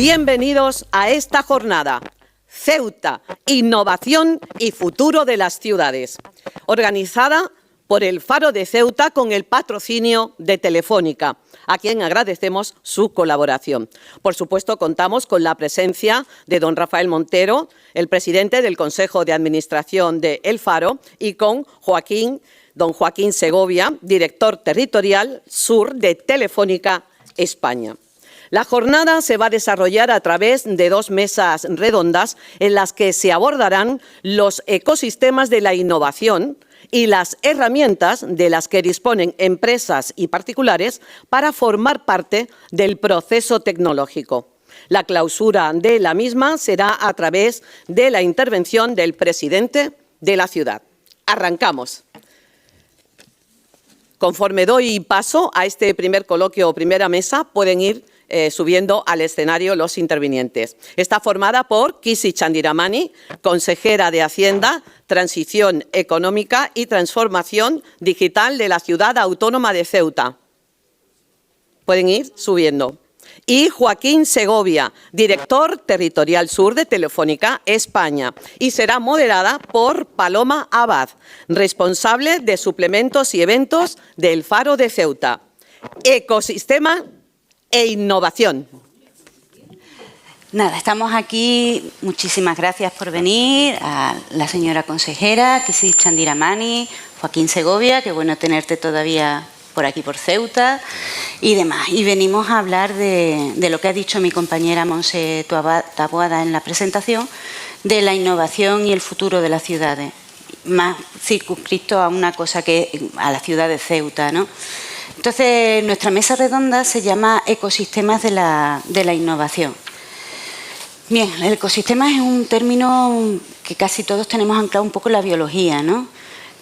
Bienvenidos a esta jornada. Ceuta, innovación y futuro de las ciudades. Organizada por el Faro de Ceuta con el patrocinio de Telefónica, a quien agradecemos su colaboración. Por supuesto, contamos con la presencia de don Rafael Montero, el presidente del Consejo de Administración de El Faro, y con don Joaquín Segovia, director territorial sur de Telefónica España. La jornada se va a desarrollar a través de 2 mesas redondas en las que se abordarán los ecosistemas de la innovación y las herramientas de las que disponen empresas y particulares para formar parte del proceso tecnológico. La clausura de la misma será a través de la intervención del presidente de la ciudad. Arrancamos. Conforme doy paso a este primer coloquio o primera mesa, pueden ir subiendo al escenario los intervinientes. Está formada por Kisi Chandiramani, consejera de Hacienda, Transición Económica y Transformación Digital de la Ciudad Autónoma de Ceuta. Pueden ir subiendo. Y Joaquín Segovia, director territorial sur de Telefónica España. Y será moderada por Paloma Abad, responsable de suplementos y eventos del Faro de Ceuta. Ecosistema e innovación. Nada, estamos aquí. Muchísimas gracias por venir. A la señora consejera, Kisi Chandiramani, Joaquín Segovia, qué bueno tenerte todavía por aquí, por Ceuta, y demás. Y venimos a hablar de lo que ha dicho mi compañera Monse Taboada en la presentación, de la innovación y el futuro de las ciudades, más circunscrito a una cosa que a la ciudad de Ceuta, ¿no? Entonces, nuestra mesa redonda se llama Ecosistemas de la Innovación. Bien, el ecosistema es un término que casi todos tenemos anclado un poco en la biología, ¿no?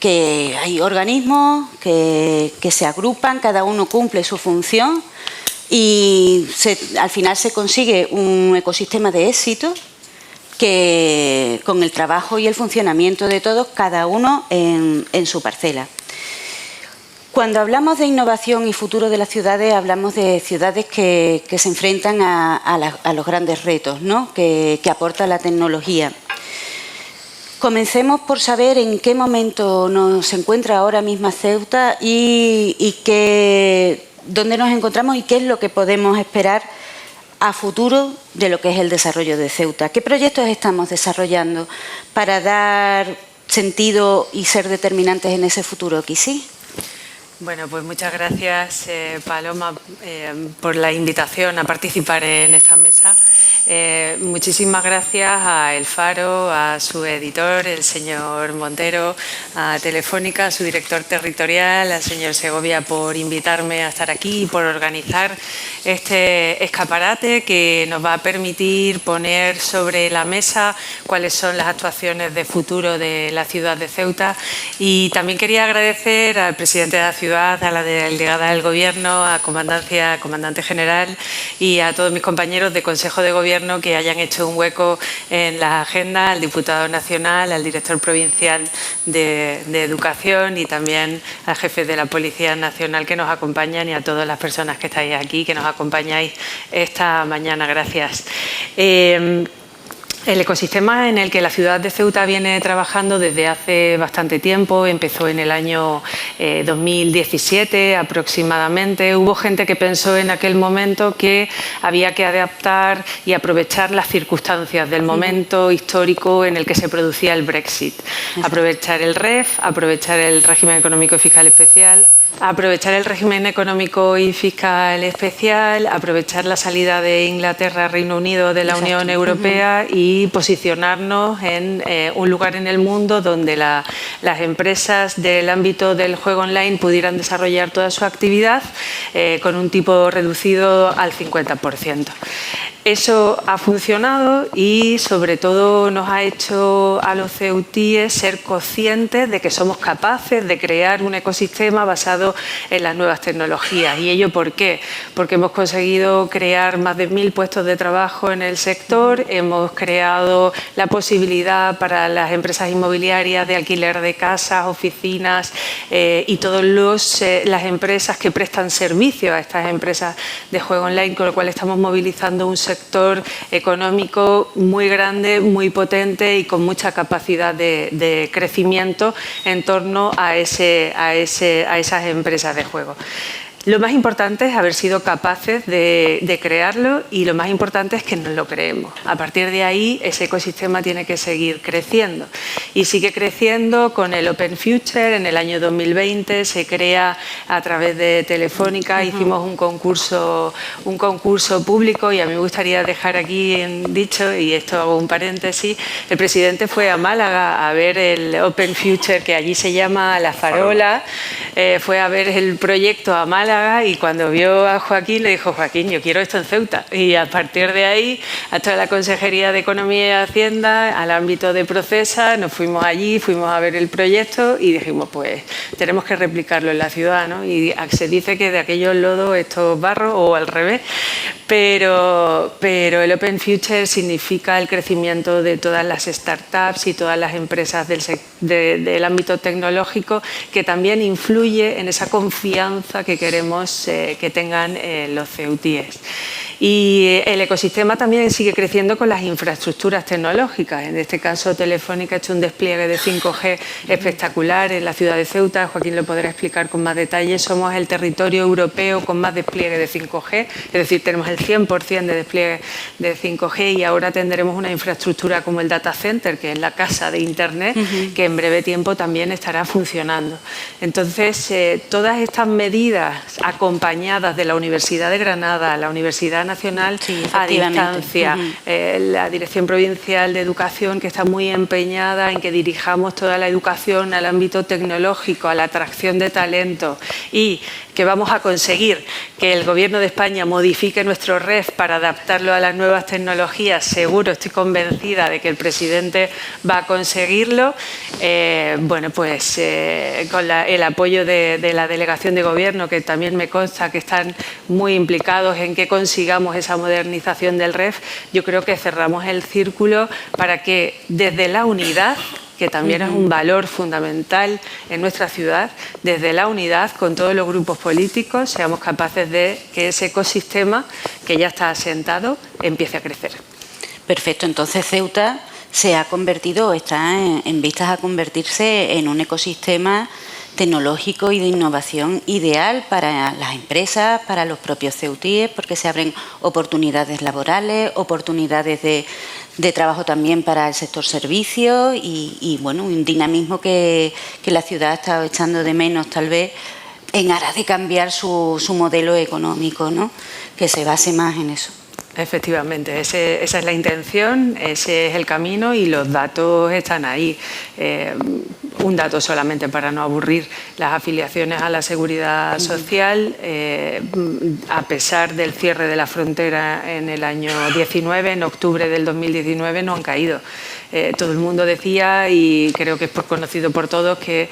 Que hay organismos que se agrupan, cada uno cumple su función y al final se consigue un ecosistema de éxito que con el trabajo y el funcionamiento de todos, cada uno en su parcela. Cuando hablamos de innovación y futuro de las ciudades, hablamos de ciudades que se enfrentan a los grandes retos, ¿no? que aporta la tecnología. Comencemos por saber en qué momento nos encuentra ahora misma Ceuta y dónde nos encontramos y qué es lo que podemos esperar a futuro de lo que es el desarrollo de Ceuta. ¿Qué proyectos estamos desarrollando para dar sentido y ser determinantes en ese futuro, Kisi? Bueno, pues muchas gracias, Paloma, por la invitación a participar en esta mesa. Muchísimas gracias a El Faro, a su editor, el señor Montero, a Telefónica, a su director territorial, al señor Segovia, por invitarme a estar aquí y por organizar este escaparate que nos va a permitir poner sobre la mesa cuáles son las actuaciones de futuro de la ciudad de Ceuta. Y también quería agradecer al presidente de la ciudad, a la delegada del Gobierno, a Comandancia, comandante general y a todos mis compañeros de Consejo de Gobierno que hayan hecho un hueco en la agenda, al diputado nacional, al director provincial de Educación y también al jefe de la Policía Nacional que nos acompañan y a todas las personas que estáis aquí, que nos acompañáis esta mañana. Gracias. El ecosistema en el que la ciudad de Ceuta viene trabajando desde hace bastante tiempo, empezó en el año 2017 aproximadamente. Hubo gente que pensó en aquel momento que había que adaptar y aprovechar las circunstancias del momento histórico en el que se producía el Brexit. Aprovechar el REF, aprovechar el régimen económico y fiscal especial, aprovechar el régimen económico y fiscal especial, aprovechar la salida de Inglaterra, Reino Unido de la Unión Europea y posicionarnos en un lugar en el mundo donde las empresas del ámbito del juego online pudieran desarrollar toda su actividad con un tipo reducido al 50%. Eso ha funcionado y sobre todo nos ha hecho a los ceutíes ser conscientes de que somos capaces de crear un ecosistema basado pensando en las nuevas tecnologías. ¿Y ello por qué? Porque hemos conseguido crear más de 1000 puestos de trabajo en el sector, hemos creado la posibilidad para las empresas inmobiliarias de alquiler de casas, oficinas y todas las empresas que prestan servicio a estas empresas de juego online, con lo cual estamos movilizando un sector económico muy grande, muy potente y con mucha capacidad de crecimiento en torno a esas empresas de juego. Lo más importante es haber sido capaces de crearlo y lo más importante es que nos lo creemos. A partir de ahí, ese ecosistema tiene que seguir creciendo. Y sigue creciendo con el Open Future. En el año 2020 se crea a través de Telefónica, hicimos un concurso público y a mí me gustaría dejar aquí en dicho, y esto hago un paréntesis, el presidente fue a Málaga a ver el Open Future, que allí se llama La Farola, fue a ver el proyecto a Málaga y cuando vio a Joaquín le dijo: Joaquín, yo quiero esto en Ceuta. Y a partir de ahí, a toda la Consejería de Economía y Hacienda, al ámbito de Procesa, nos fuimos allí, fuimos a ver el proyecto y dijimos, pues tenemos que replicarlo en la ciudad, ¿no? Y se dice que de aquellos lodos estos barros, o al revés, pero el Open Future significa el crecimiento de todas las startups y todas las empresas del ámbito tecnológico, que también influye en esa confianza que queremos que tengan los ceutíes. Y el ecosistema también sigue creciendo con las infraestructuras tecnológicas. En este caso, Telefónica ha hecho un despliegue de 5G espectacular en la ciudad de Ceuta. Joaquín lo podrá explicar con más detalle. Somos el territorio europeo con más despliegue de 5G, es decir, tenemos el 100% de despliegue de 5G y ahora tendremos una infraestructura como el data center, que es la casa de Internet, que en breve tiempo también estará funcionando. Entonces, todas estas medidas acompañadas de la Universidad de Granada, la Universidad Nacional a distancia, la Dirección Provincial de Educación, que está muy empeñada en que dirijamos toda la educación al ámbito tecnológico, a la atracción de talento, y que vamos a conseguir que el Gobierno de España modifique nuestro REF para adaptarlo a las nuevas tecnologías. Seguro, estoy convencida de que el presidente va a conseguirlo. Bueno, pues con el apoyo de la Delegación de Gobierno, que también me consta que están muy implicados en que consigamos esa modernización del REF, yo creo que cerramos el círculo para que desde la unidad, que también es un valor fundamental en nuestra ciudad, desde la unidad con todos los grupos políticos seamos capaces de que ese ecosistema que ya está asentado empiece a crecer. Perfecto, entonces Ceuta se ha convertido o está en vistas a convertirse en un ecosistema tecnológico y de innovación ideal para las empresas, para los propios ceutíes, porque se abren oportunidades laborales, oportunidades de trabajo también para el sector servicios y bueno, un dinamismo que la ciudad ha estado echando de menos tal vez en aras de cambiar su modelo económico, ¿no? Que se base más en eso. Efectivamente, esa es la intención, ese es el camino y los datos están ahí. Un dato solamente para no aburrir: las afiliaciones a la Seguridad Social, a pesar del cierre de la frontera en el año 19, en octubre del 2019, no han caído. Todo el mundo decía, y creo que es conocido por todos, que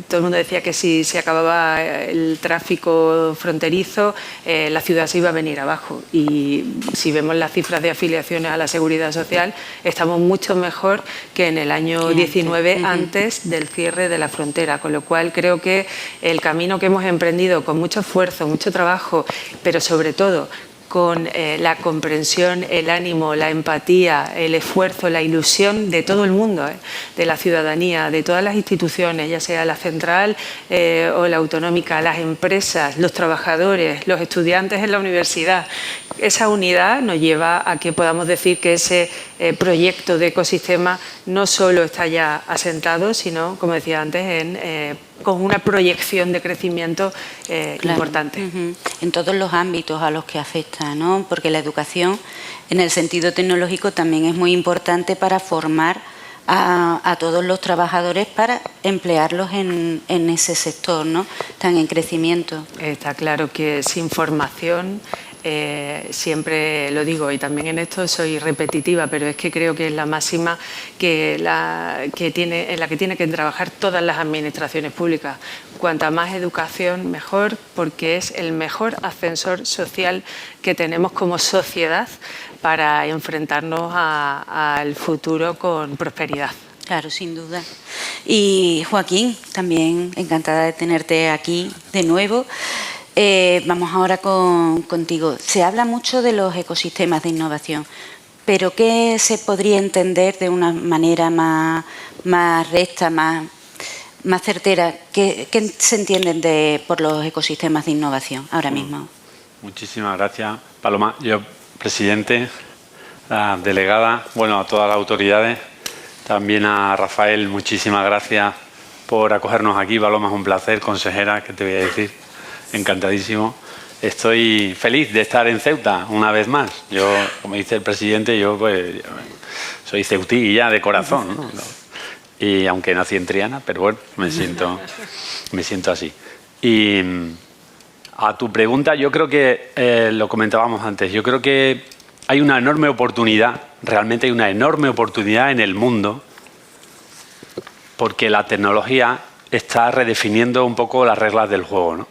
todo el mundo decía que si se acababa el tráfico fronterizo, la ciudad se iba a venir abajo. Y si vemos las cifras de afiliaciones a la Seguridad Social, estamos mucho mejor que en el año 19, antes del cierre de la frontera. Con lo cual creo que el camino que hemos emprendido con mucho esfuerzo, mucho trabajo, pero sobre todo con la comprensión, el ánimo, la empatía, el esfuerzo, la ilusión de todo el mundo, de la ciudadanía, de todas las instituciones, ya sea la central o la autonómica, las empresas, los trabajadores, los estudiantes en la universidad. Esa unidad nos lleva a que podamos decir que ese proyecto de ecosistema no solo está ya asentado, sino, como decía antes, con una proyección de crecimiento importante. En todos los ámbitos a los que afecta, ¿no? Porque la educación, en el sentido tecnológico, también es muy importante para formar a todos los trabajadores para emplearlos en ese sector, ¿no? Están en crecimiento. Está claro que sin formación, siempre lo digo, y también en esto soy repetitiva, pero es que creo que es la máxima en la que tienen que trabajar todas las administraciones públicas. cuanta más educación, mejor, porque es el mejor ascensor social que tenemos como sociedad para enfrentarnos al futuro con prosperidad. Claro, sin duda. Y Joaquín, también encantada de tenerte aquí de nuevo. Vamos ahora contigo. Se habla mucho de los ecosistemas de innovación, pero ¿qué se podría entender de una manera más recta, más certera? ¿Qué se entienden por los ecosistemas de innovación ahora mismo? Muchísimas gracias, Paloma. Yo, presidente, la delegada, bueno, a todas las autoridades, también a Rafael, muchísimas gracias por acogernos aquí. Paloma, es un placer, consejera, ¿qué te voy a decir? Encantadísimo. Estoy feliz de estar en Ceuta una vez más. Yo, como dice el presidente, yo pues soy ceutí ya de corazón, ¿no? Y aunque nací en Triana, pero bueno, me siento así. Y a tu pregunta, yo creo que lo comentábamos antes, yo creo que hay una enorme oportunidad, realmente hay una enorme oportunidad en el mundo, porque la tecnología está redefiniendo un poco las reglas del juego, ¿no?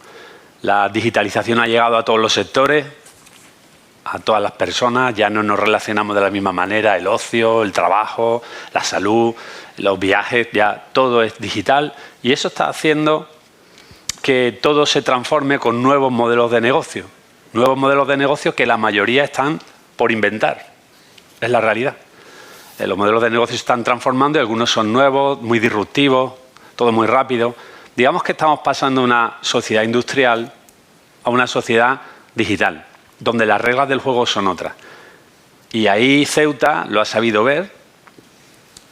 La digitalización ha llegado a todos los sectores, a todas las personas, ya no nos relacionamos de la misma manera, el ocio, el trabajo, la salud, los viajes, ya todo es digital y eso está haciendo que todo se transforme con nuevos modelos de negocio que la mayoría están por inventar, es la realidad. Los modelos de negocio se están transformando y algunos son nuevos, muy disruptivos, todo muy rápido. Digamos que estamos pasando de una sociedad industrial a una sociedad digital, donde las reglas del juego son otras. Y ahí Ceuta lo ha sabido ver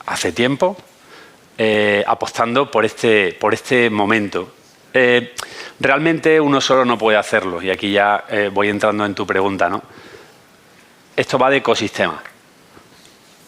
hace tiempo, apostando por este momento. Realmente uno solo no puede hacerlo, y aquí ya voy entrando en tu pregunta, ¿no? Esto va de ecosistema.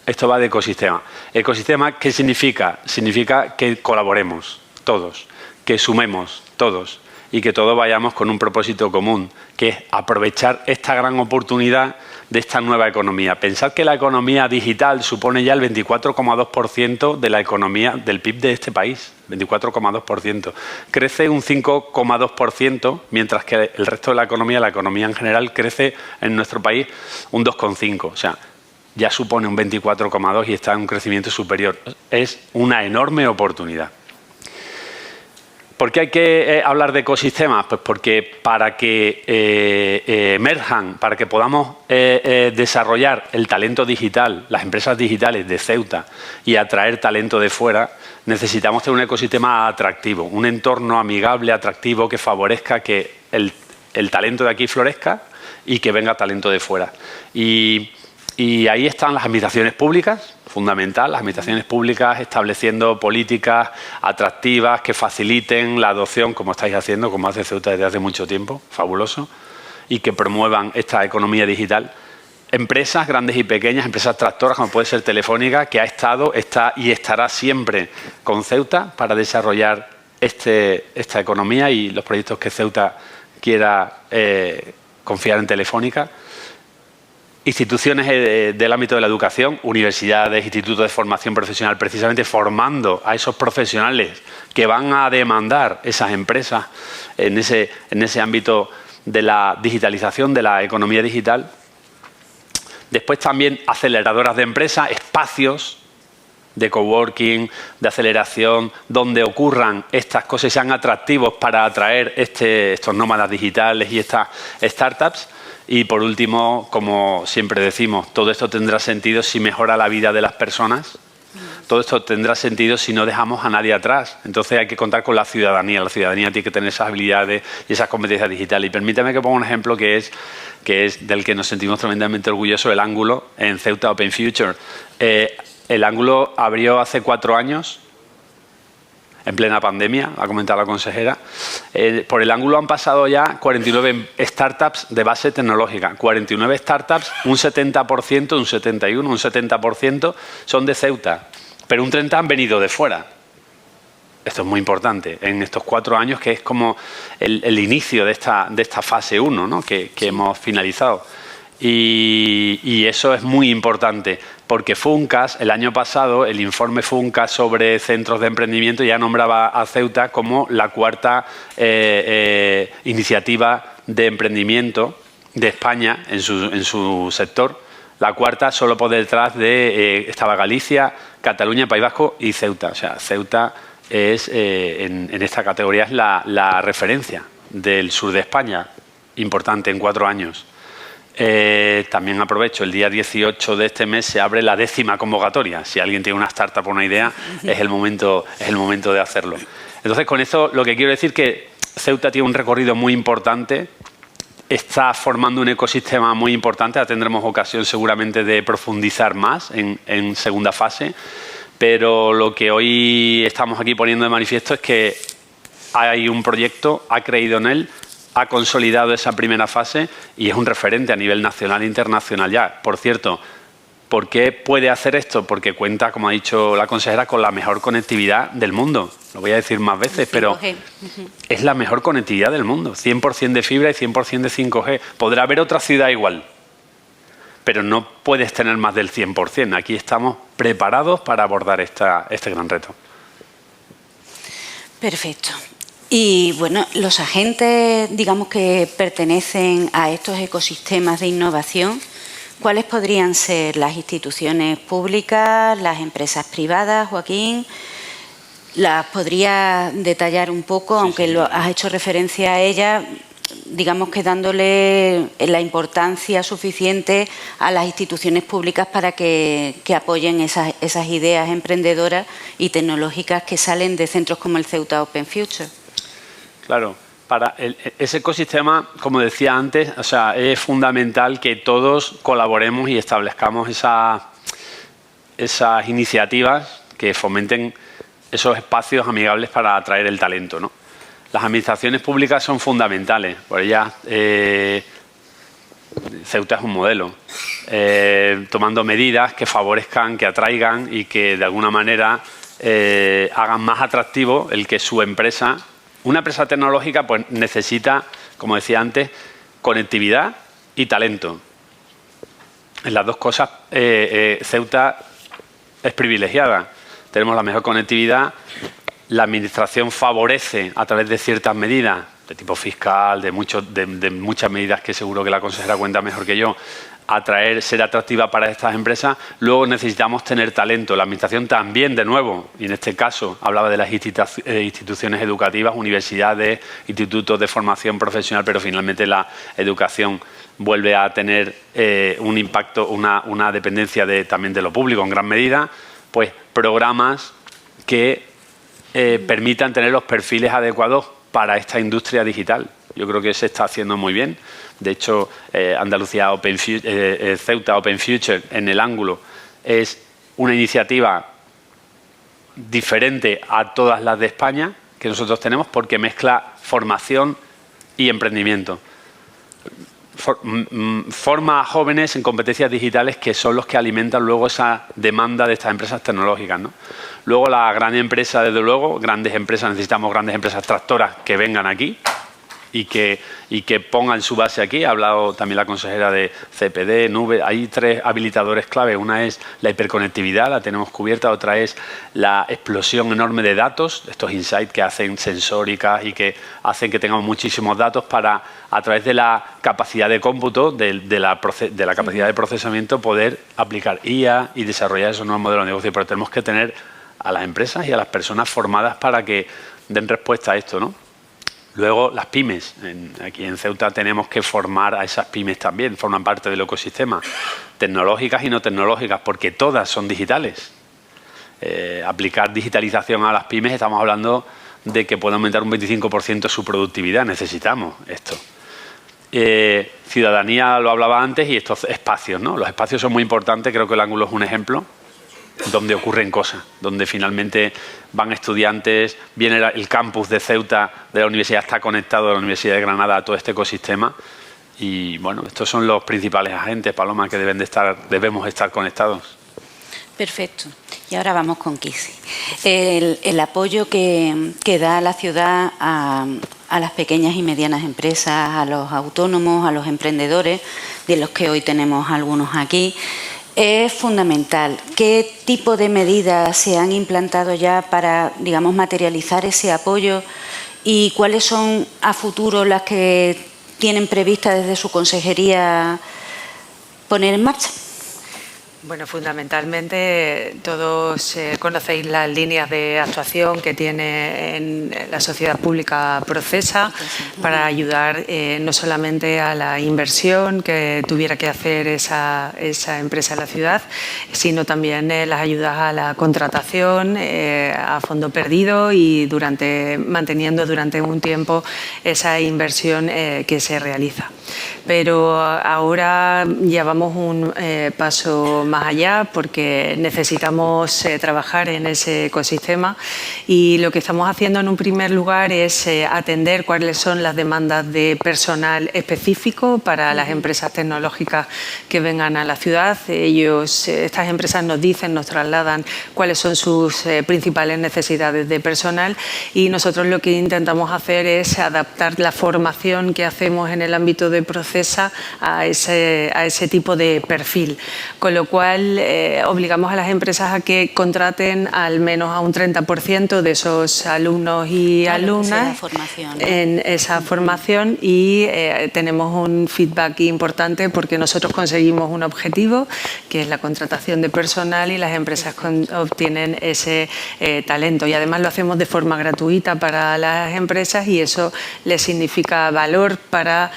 Esto va de ecosistema. ¿Ecosistema qué significa? Significa que colaboremos todos, que sumemos todos y que todos vayamos con un propósito común, que es aprovechar esta gran oportunidad de esta nueva economía. Pensad que la economía digital supone ya el 24,2% de la economía del PIB de este país, 24,2%. Crece un 5,2%, mientras que el resto de la economía en general, crece en nuestro país un 2,5%. O sea, ya supone un 24,2% y está en un crecimiento superior. Es una enorme oportunidad. ¿Por qué hay que hablar de ecosistemas? Pues porque para que emerjan, para que podamos desarrollar el talento digital, las empresas digitales de Ceuta y atraer talento de fuera, necesitamos tener un ecosistema atractivo, un entorno amigable, atractivo, que favorezca que el talento de aquí florezca y que venga talento de fuera. Y ahí están las administraciones públicas, fundamental, las administraciones públicas estableciendo políticas atractivas que faciliten la adopción, como estáis haciendo, como hace Ceuta desde hace mucho tiempo, fabuloso, y que promuevan esta economía digital. Empresas grandes y pequeñas, empresas tractoras, como puede ser Telefónica, que ha estado, está y estará siempre con Ceuta para desarrollar esta economía y los proyectos que Ceuta quiera confiar en Telefónica. Instituciones del ámbito de la educación, universidades, institutos de formación profesional, precisamente formando a esos profesionales que van a demandar esas empresas en ese ámbito de la digitalización, de la economía digital. Después también aceleradoras de empresas, espacios de coworking, de aceleración, donde ocurran estas cosas y sean atractivos para atraer estos nómadas digitales y estas startups. Y por último, como siempre decimos, todo esto tendrá sentido si mejora la vida de las personas. Todo esto tendrá sentido si no dejamos a nadie atrás. Entonces hay que contar con la ciudadanía. La ciudadanía tiene que tener esas habilidades y esas competencias digitales. Y permítame que ponga un ejemplo que es del que nos sentimos tremendamente orgullosos, el Ángulo, en Ceuta Open Future. El Ángulo abrió hace 4 años, en plena pandemia, ha comentado la consejera. Por el Ángulo han pasado ya 49 startups de base tecnológica. 49 startups, un 70%, un 71%, un 70% son de Ceuta, pero un 30% han venido de fuera. Esto es muy importante en estos 4 años, que es como el inicio de esta fase 1, ¿no? que hemos finalizado. Y eso es muy importante, porque FUNCAS, el año pasado, el informe FUNCAS sobre centros de emprendimiento ya nombraba a Ceuta como la cuarta iniciativa de emprendimiento de España en su sector. La cuarta solo por detrás de estaba Galicia, Cataluña, País Vasco y Ceuta. O sea, Ceuta es en esta categoría es la referencia del sur de España, importante en 4 años. También aprovecho, el día 18 de este mes se abre la 10ª convocatoria. Si alguien tiene una startup o una idea, es el momento de hacerlo. Entonces, con esto lo que quiero decir es que Ceuta tiene un recorrido muy importante, está formando un ecosistema muy importante, ahora tendremos ocasión seguramente de profundizar más en segunda fase, pero lo que hoy estamos aquí poniendo de manifiesto es que hay un proyecto, ha creído en él, ha consolidado esa primera fase y es un referente a nivel nacional e internacional ya. Por cierto, ¿por qué puede hacer esto? Porque cuenta, como ha dicho la consejera, con la mejor conectividad del mundo. Lo voy a decir más veces, pero es la mejor conectividad del mundo. 100% de fibra y 100% de 5G. Podrá haber otra ciudad igual, pero no puedes tener más del 100%. Aquí estamos preparados para abordar este gran reto. Perfecto. Y bueno, los agentes, digamos, que pertenecen a estos ecosistemas de innovación, ¿cuáles podrían ser las instituciones públicas, las empresas privadas, Joaquín? ¿Las podría detallar un poco, Sí, aunque sí. lo has hecho referencia a ellas, digamos que dándole la importancia suficiente a las instituciones públicas para que apoyen esas ideas emprendedoras y tecnológicas que salen de centros como el Ceuta Open Future? Claro, para ese ecosistema, como decía antes, o sea, es fundamental que todos colaboremos y establezcamos esas iniciativas que fomenten esos espacios amigables para atraer el talento, ¿no? Las administraciones públicas son fundamentales, por ellas Ceuta es un modelo, tomando medidas que favorezcan, que atraigan y que de alguna manera hagan más atractivo el que su empresa, una empresa tecnológica, pues necesita, como decía antes, conectividad y talento. En las dos cosas Ceuta es privilegiada. Tenemos la mejor conectividad, la administración favorece a través de ciertas medidas de tipo fiscal, de muchas medidas que seguro que la consejera cuenta mejor que yo, ser atractiva para estas empresas. Luego necesitamos tener talento. La administración también, de nuevo, y en este caso hablaba de las instituciones educativas, universidades, institutos de formación profesional, pero finalmente la educación vuelve a tener un impacto, una dependencia también de lo público en gran medida, pues programas que permitan tener los perfiles adecuados para esta industria digital. Yo creo que se está haciendo muy bien. De hecho, Andalucía Ceuta Open Future en el ángulo es una iniciativa diferente a todas las de España que nosotros tenemos porque mezcla formación y emprendimiento. Forma a jóvenes en competencias digitales que son los que alimentan luego esa demanda de estas empresas tecnológicas, ¿no? Luego la gran empresa, desde luego, grandes empresas, necesitamos grandes empresas tractoras que vengan aquí y que pongan su base aquí. Ha hablado también la consejera de CPD, nube. Hay 3 habilitadores clave. Una es la hiperconectividad, la tenemos cubierta. Otra es la explosión enorme de datos, estos insights que hacen sensóricas y que hacen que tengamos muchísimos datos para, a través de la capacidad de cómputo, de la capacidad de procesamiento, poder aplicar IA y desarrollar esos nuevos modelos de negocio. Pero tenemos que tener a las empresas y a las personas formadas para que den respuesta a esto, ¿no? Luego, las pymes. Aquí en Ceuta tenemos que formar a esas pymes también, forman parte del ecosistema, tecnológicas y no tecnológicas, porque todas son digitales. Aplicar digitalización a las pymes, estamos hablando de que puede aumentar un 25% su productividad. Necesitamos esto. Ciudadanía, lo hablaba antes, y estos espacios, ¿no? Los espacios son muy importantes, creo que el ángulo es un ejemplo, donde ocurren cosas, donde finalmente van estudiantes, viene el campus de Ceuta, de la universidad, está conectado a la Universidad de Granada a todo este ecosistema. Y bueno, estos son los principales agentes, Paloma, que debemos estar conectados. Perfecto. Y ahora vamos con Kisi. El apoyo que da la ciudad a a las pequeñas y medianas empresas, a los autónomos, a los emprendedores, de los que hoy tenemos algunos aquí, es fundamental. ¿Qué tipo de medidas se han implantado ya para, digamos, materializar ese apoyo y cuáles son a futuro las que tienen previstas desde su consejería poner en marcha? Bueno, fundamentalmente todos conocéis las líneas de actuación que tiene en la sociedad pública Procesa para ayudar no solamente a la inversión que tuviera que hacer esa empresa en la ciudad, sino también las ayudas a la contratación a fondo perdido y manteniendo durante un tiempo esa inversión que se realiza. Pero ahora llevamos un paso más allá porque necesitamos trabajar en ese ecosistema y lo que estamos haciendo en un primer lugar es atender cuáles son las demandas de personal específico para las empresas tecnológicas que vengan a la ciudad. Estas empresas nos trasladan cuáles son sus principales necesidades de personal y nosotros lo que intentamos hacer es adaptar la formación que hacemos en el ámbito de Procesa a ese tipo de perfil, con lo cual obligamos a las empresas a que contraten al menos a un 30% de esos alumnos y alumnas en esa formación y tenemos un feedback importante porque nosotros conseguimos un objetivo que es la contratación de personal y las empresas obtienen ese talento y además lo hacemos de forma gratuita para las empresas y eso les significa valor para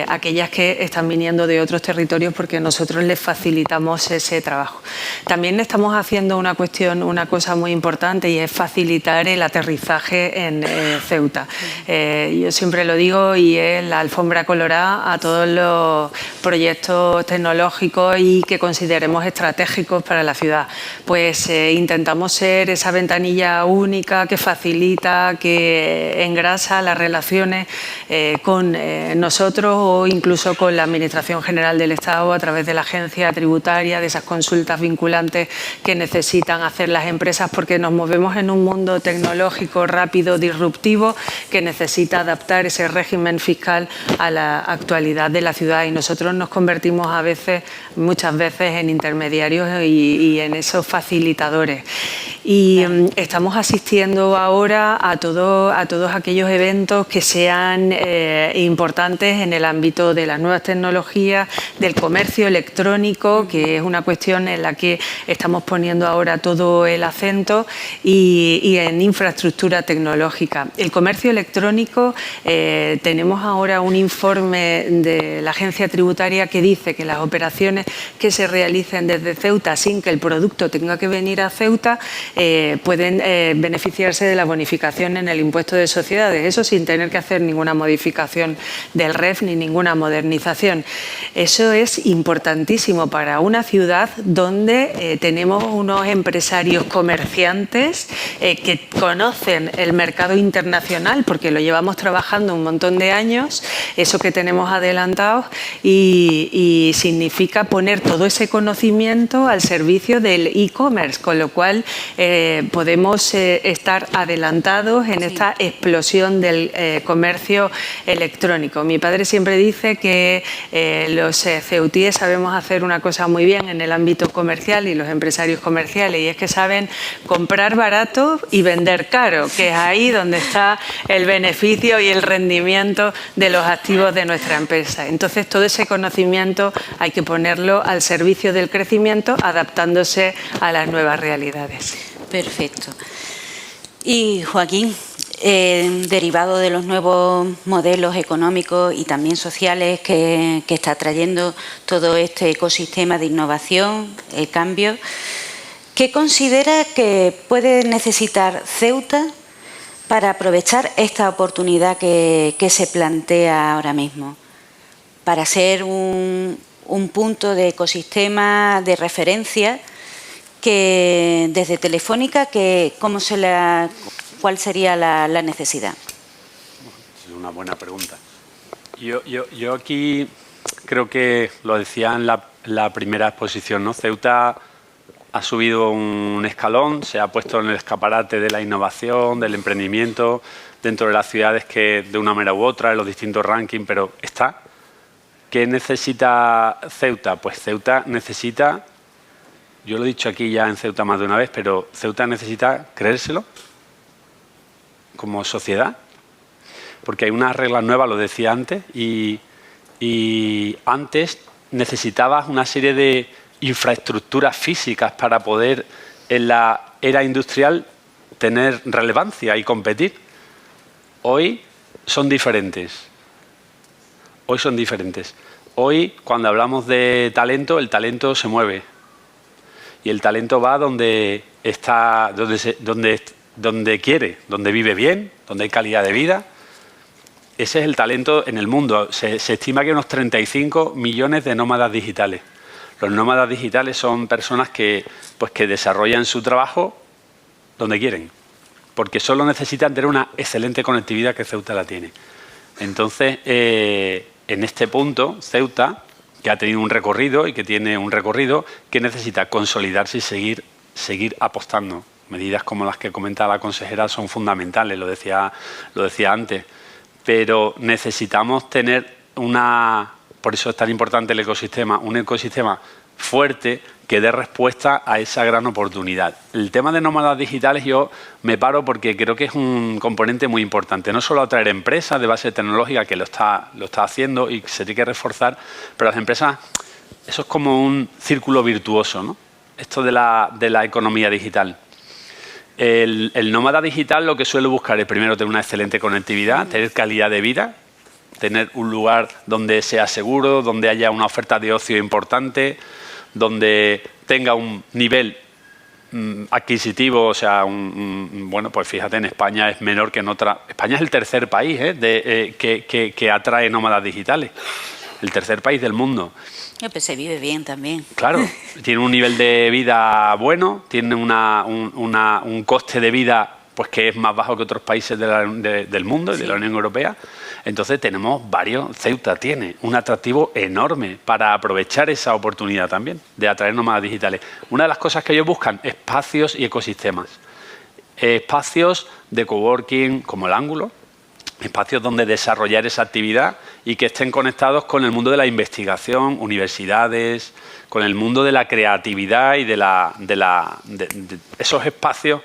aquellas que están viniendo de otros territorios porque nosotros les facilitamos ese trabajo. También estamos haciendo una cosa muy importante y es facilitar el aterrizaje en Ceuta. Yo siempre lo digo y es la alfombra colorada a todos los proyectos tecnológicos y que consideremos estratégicos para la ciudad. Pues intentamos ser esa ventanilla única que facilita, que engrasa las relaciones con nosotros o incluso con la Administración General del Estado a través de la agencia tributaria, de esas consultas vinculantes que necesitan hacer las empresas porque nos movemos en un mundo tecnológico rápido, disruptivo, que necesita adaptar ese régimen fiscal a la actualidad de la ciudad y nosotros nos convertimos muchas veces en intermediarios y en esos facilitadores. Y estamos asistiendo ahora a todos aquellos eventos que sean importantes en el ámbito de las nuevas tecnologías, del comercio electrónico, que es una cuestión en la que estamos poniendo ahora todo el acento, y en infraestructura tecnológica. El comercio electrónico, tenemos ahora un informe de la agencia tributaria que dice que las operaciones que se realicen desde Ceuta sin que el producto tenga que venir a Ceuta pueden beneficiarse de la bonificación en el impuesto de sociedades, eso sin tener que hacer ninguna modificación del REF ni ninguna modernización. Eso es importantísimo para una ciudad donde tenemos unos empresarios comerciantes que conocen el mercado internacional porque lo llevamos trabajando un montón de años, eso que tenemos adelantado y significa poner todo ese conocimiento al servicio del e-commerce, con lo cual podemos estar adelantados en esta explosión del comercio electrónico. Mi padre siempre dice que los ceutíes sabemos hacer una cosa muy bien en el ámbito comercial y los empresarios comerciales, y es que saben comprar barato y vender caro, que es ahí donde está el beneficio y el rendimiento de los activos de nuestra empresa. Entonces, todo ese conocimiento hay que ponerlo al servicio del crecimiento, adaptándose a las nuevas realidades. Perfecto. Y Joaquín, derivado de los nuevos modelos económicos y también sociales que está trayendo todo este ecosistema de innovación, el cambio, ¿qué considera que puede necesitar Ceuta para aprovechar esta oportunidad que se plantea ahora mismo? Para ser un punto de ecosistema de referencia que desde Telefónica, ¿cuál sería la necesidad? Es una buena pregunta. Yo aquí creo que lo decía en la primera exposición, ¿no? Ceuta ha subido un escalón, se ha puesto en el escaparate de la innovación, del emprendimiento, dentro de las ciudades que de una manera u otra, en los distintos rankings, pero está. ¿Qué necesita Ceuta? Pues Ceuta necesita, yo lo he dicho aquí ya en Ceuta más de una vez, pero Ceuta necesita creérselo como sociedad, porque hay unas reglas nuevas, lo decía antes, y antes necesitabas una serie de infraestructuras físicas para poder en la era industrial tener relevancia y competir. Hoy son diferentes. Hoy son diferentes. Hoy, cuando hablamos de talento, el talento se mueve. Y el talento va donde está, donde quiere, donde vive bien, donde hay calidad de vida. Ese es el talento en el mundo. Se estima que hay unos 35 millones de nómadas digitales. Los nómadas digitales son personas que desarrollan su trabajo donde quieren, porque solo necesitan tener una excelente conectividad, que Ceuta la tiene. Entonces, en este punto, Ceuta, que ha tenido un recorrido y que tiene un recorrido, que necesita consolidarse y seguir apostando. Medidas como las que comentaba la consejera son fundamentales, lo decía antes, pero necesitamos tener por eso es tan importante el ecosistema, un ecosistema fuerte que dé respuesta a esa gran oportunidad. El tema de nómadas digitales yo me paro porque creo que es un componente muy importante. No solo atraer empresas de base tecnológica, que lo está haciendo y se tiene que reforzar, pero las empresas, eso es como un círculo virtuoso, ¿no? Esto de la economía digital. El nómada digital lo que suele buscar es primero tener una excelente conectividad, tener calidad de vida, tener un lugar donde sea seguro, donde haya una oferta de ocio importante, donde tenga un nivel adquisitivo, o sea, bueno, pues fíjate, en España es menor que en otra. España es el tercer país que atrae nómadas digitales, el tercer país del mundo. Pues se vive bien también. Claro, tiene un nivel de vida bueno, tiene un coste de vida pues que es más bajo que otros países del mundo y de la Unión Europea. Entonces tenemos Ceuta tiene un atractivo enorme para aprovechar esa oportunidad también de atraer nómadas digitales. Una de las cosas que ellos buscan, espacios y ecosistemas. Espacios de coworking como el Ángulo, espacios donde desarrollar esa actividad y que estén conectados con el mundo de la investigación, universidades, con el mundo de la creatividad y de esos espacios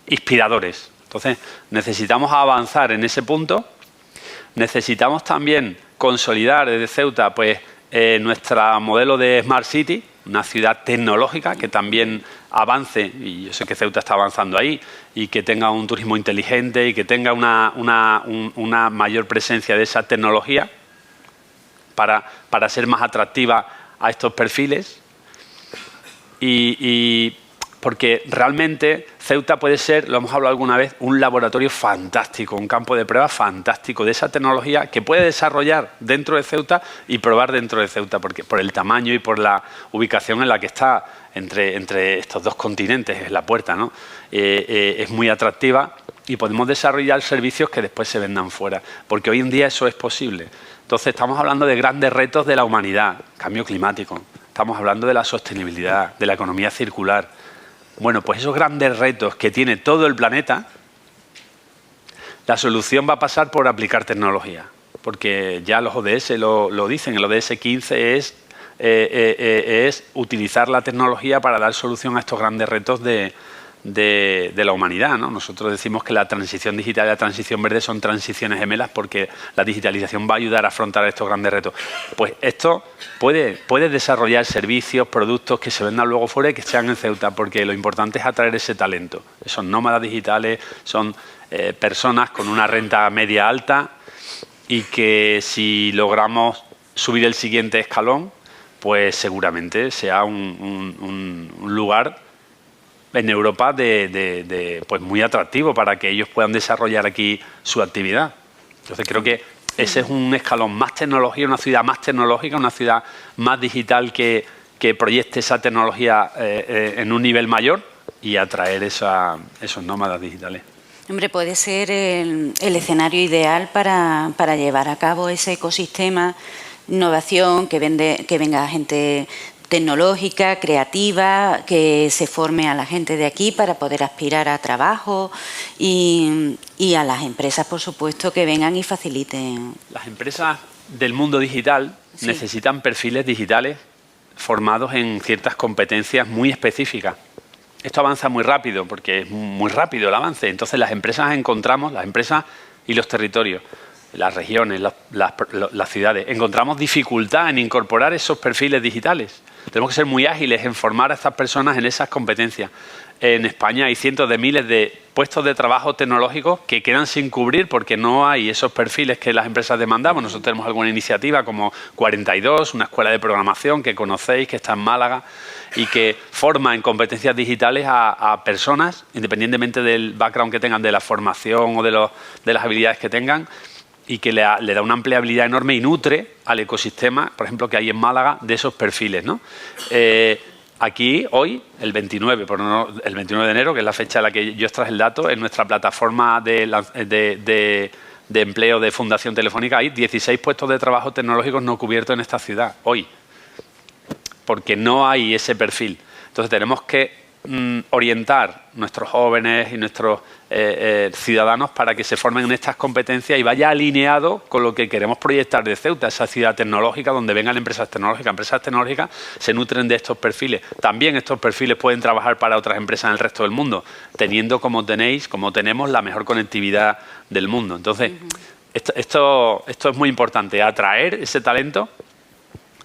inspiradores. Entonces, necesitamos avanzar en ese punto. Necesitamos también consolidar desde Ceuta nuestro modelo de Smart City, una ciudad tecnológica que también avance, y yo sé que Ceuta está avanzando ahí, y que tenga un turismo inteligente y que tenga una mayor presencia de esa tecnología para ser más atractiva a estos perfiles. Y porque realmente Ceuta puede ser, lo hemos hablado alguna vez, un laboratorio fantástico, un campo de pruebas fantástico de esa tecnología que puede desarrollar dentro de Ceuta y probar dentro de Ceuta, porque por el tamaño y por la ubicación en la que está entre estos dos continentes, es la puerta, ¿no? Es muy atractiva y podemos desarrollar servicios que después se vendan fuera, porque hoy en día eso es posible. Entonces estamos hablando de grandes retos de la humanidad, cambio climático, estamos hablando de la sostenibilidad, de la economía circular. Bueno, pues esos grandes retos que tiene todo el planeta, la solución va a pasar por aplicar tecnología, porque ya los ODS lo dicen, el ODS 15 es utilizar la tecnología para dar solución a estos grandes retos de la humanidad, ¿no? Nosotros decimos que la transición digital y la transición verde son transiciones gemelas porque la digitalización va a ayudar a afrontar estos grandes retos. Pues esto puede desarrollar servicios, productos que se vendan luego fuera y que sean en Ceuta, porque lo importante es atraer ese talento. Son nómadas digitales, son personas con una renta media alta y que si logramos subir el siguiente escalón, pues seguramente sea un lugar en Europa pues muy atractivo para que ellos puedan desarrollar aquí su actividad. Entonces creo que ese es un escalón más tecnología, una ciudad más tecnológica, una ciudad más digital que proyecte esa tecnología en un nivel mayor y atraer esos nómadas digitales. Hombre, puede ser el escenario ideal para llevar a cabo ese ecosistema, innovación, que venga gente tecnológica, creativa, que se forme a la gente de aquí para poder aspirar a trabajo y a las empresas, por supuesto, que vengan y faciliten. Las empresas del mundo digital necesitan perfiles digitales formados en ciertas competencias muy específicas. Esto avanza muy rápido, porque es muy rápido el avance. Entonces las empresas y los territorios, las regiones, las ciudades, encontramos dificultad en incorporar esos perfiles digitales. Tenemos que ser muy ágiles en formar a estas personas en esas competencias. En España hay cientos de miles de puestos de trabajo tecnológicos que quedan sin cubrir porque no hay esos perfiles que las empresas demandamos. Nosotros tenemos alguna iniciativa como 42, una escuela de programación que conocéis, que está en Málaga y que forma en competencias digitales a personas, independientemente del background que tengan, de la formación o de las habilidades que tengan, y que le da una empleabilidad enorme y nutre al ecosistema, por ejemplo, que hay en Málaga, de esos perfiles, ¿no? Aquí, hoy, el 29 de enero, que es la fecha en la que yo extraje el dato, en nuestra plataforma de empleo de Fundación Telefónica hay 16 puestos de trabajo tecnológicos no cubiertos en esta ciudad, hoy, porque no hay ese perfil. Entonces tenemos que orientar nuestros jóvenes y nuestros ciudadanos para que se formen en estas competencias y vaya alineado con lo que queremos proyectar de Ceuta, esa ciudad tecnológica donde vengan empresas tecnológicas. Empresas tecnológicas se nutren de estos perfiles. También estos perfiles pueden trabajar para otras empresas en el resto del mundo, teniendo como tenemos la mejor conectividad del mundo. Entonces, esto es muy importante, atraer ese talento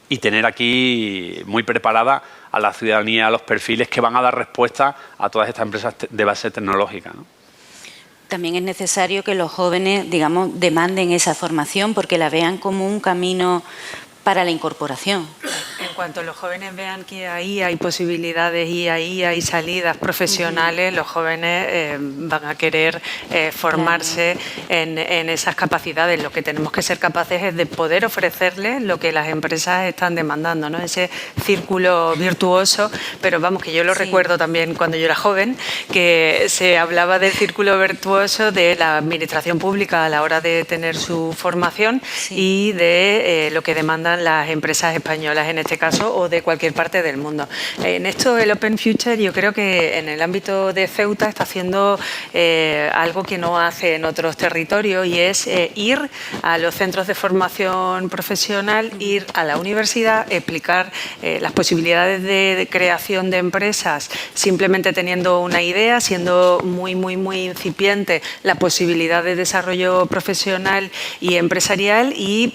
y tener aquí muy preparada a la ciudadanía, a los perfiles que van a dar respuesta a todas estas empresas de base tecnológica, ¿no? También es necesario que los jóvenes, digamos, demanden esa formación porque la vean como un camino para la incorporación. En cuanto los jóvenes vean que ahí hay posibilidades y ahí hay salidas profesionales, los jóvenes van a querer formarse en esas capacidades. Lo que tenemos que ser capaces es de poder ofrecerles lo que las empresas están demandando, ¿no? Ese círculo virtuoso, pero vamos, que yo lo recuerdo también cuando yo era joven, que se hablaba del círculo virtuoso de la administración pública a la hora de tener su formación y de lo que demandan las empresas españolas en este caso o de cualquier parte del mundo. En esto el Open Future yo creo que en el ámbito de Ceuta está haciendo algo que no hace en otros territorios y es ir a los centros de formación profesional, ir a la universidad, explicar las posibilidades de creación de empresas simplemente teniendo una idea, siendo muy incipiente la posibilidad de desarrollo profesional y empresarial y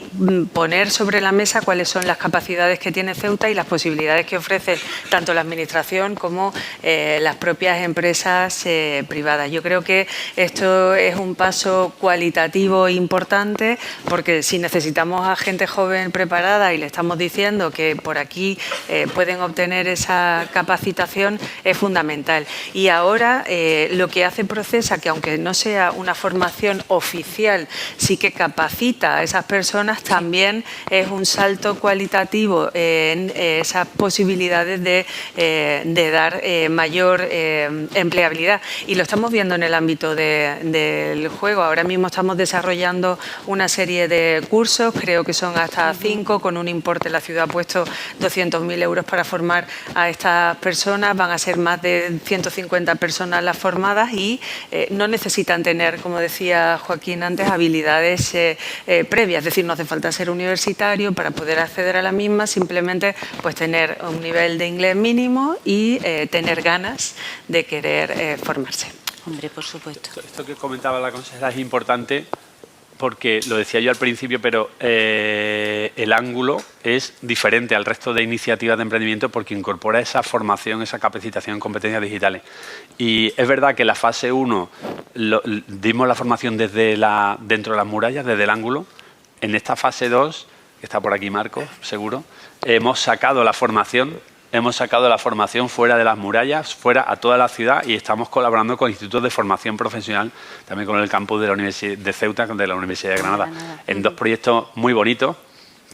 poner sobre la mesa cuáles son las capacidades que tiene Ceuta y las posibilidades que ofrece tanto la Administración como las propias empresas privadas. Yo creo que esto es un paso cualitativo importante porque si necesitamos a gente joven preparada y le estamos diciendo que por aquí pueden obtener esa capacitación es fundamental. Y ahora lo que hace Procesa, que aunque no sea una formación oficial, sí que capacita a esas personas, también es un salto cualitativo en esas posibilidades de dar mayor empleabilidad. Y lo estamos viendo en el ámbito del juego. Ahora mismo estamos desarrollando una serie de cursos, creo que son hasta 5, con un importe, la ciudad ha puesto 200.000 euros para formar a estas personas. Van a ser más de 150 personas las formadas y no necesitan tener, como decía Joaquín antes, habilidades previas. Es decir, no hace falta ser universitario para poder acceder a la misma, simplemente pues tener un nivel de inglés mínimo y tener ganas de querer formarse. Hombre, por supuesto. Esto que comentaba la consejera es importante porque, lo decía yo al principio, pero el ángulo es diferente al resto de iniciativas de emprendimiento porque incorpora esa formación, esa capacitación en competencias digitales. Y es verdad que en la fase 1 dimos la formación dentro de las murallas, desde el ángulo. En esta fase 2, que está por aquí Marcos, seguro, hemos sacado la formación fuera de las murallas, fuera a toda la ciudad y estamos colaborando con institutos de formación profesional, también con el campus de la Universidad de Ceuta, de la Universidad de Granada, en 2 proyectos muy bonitos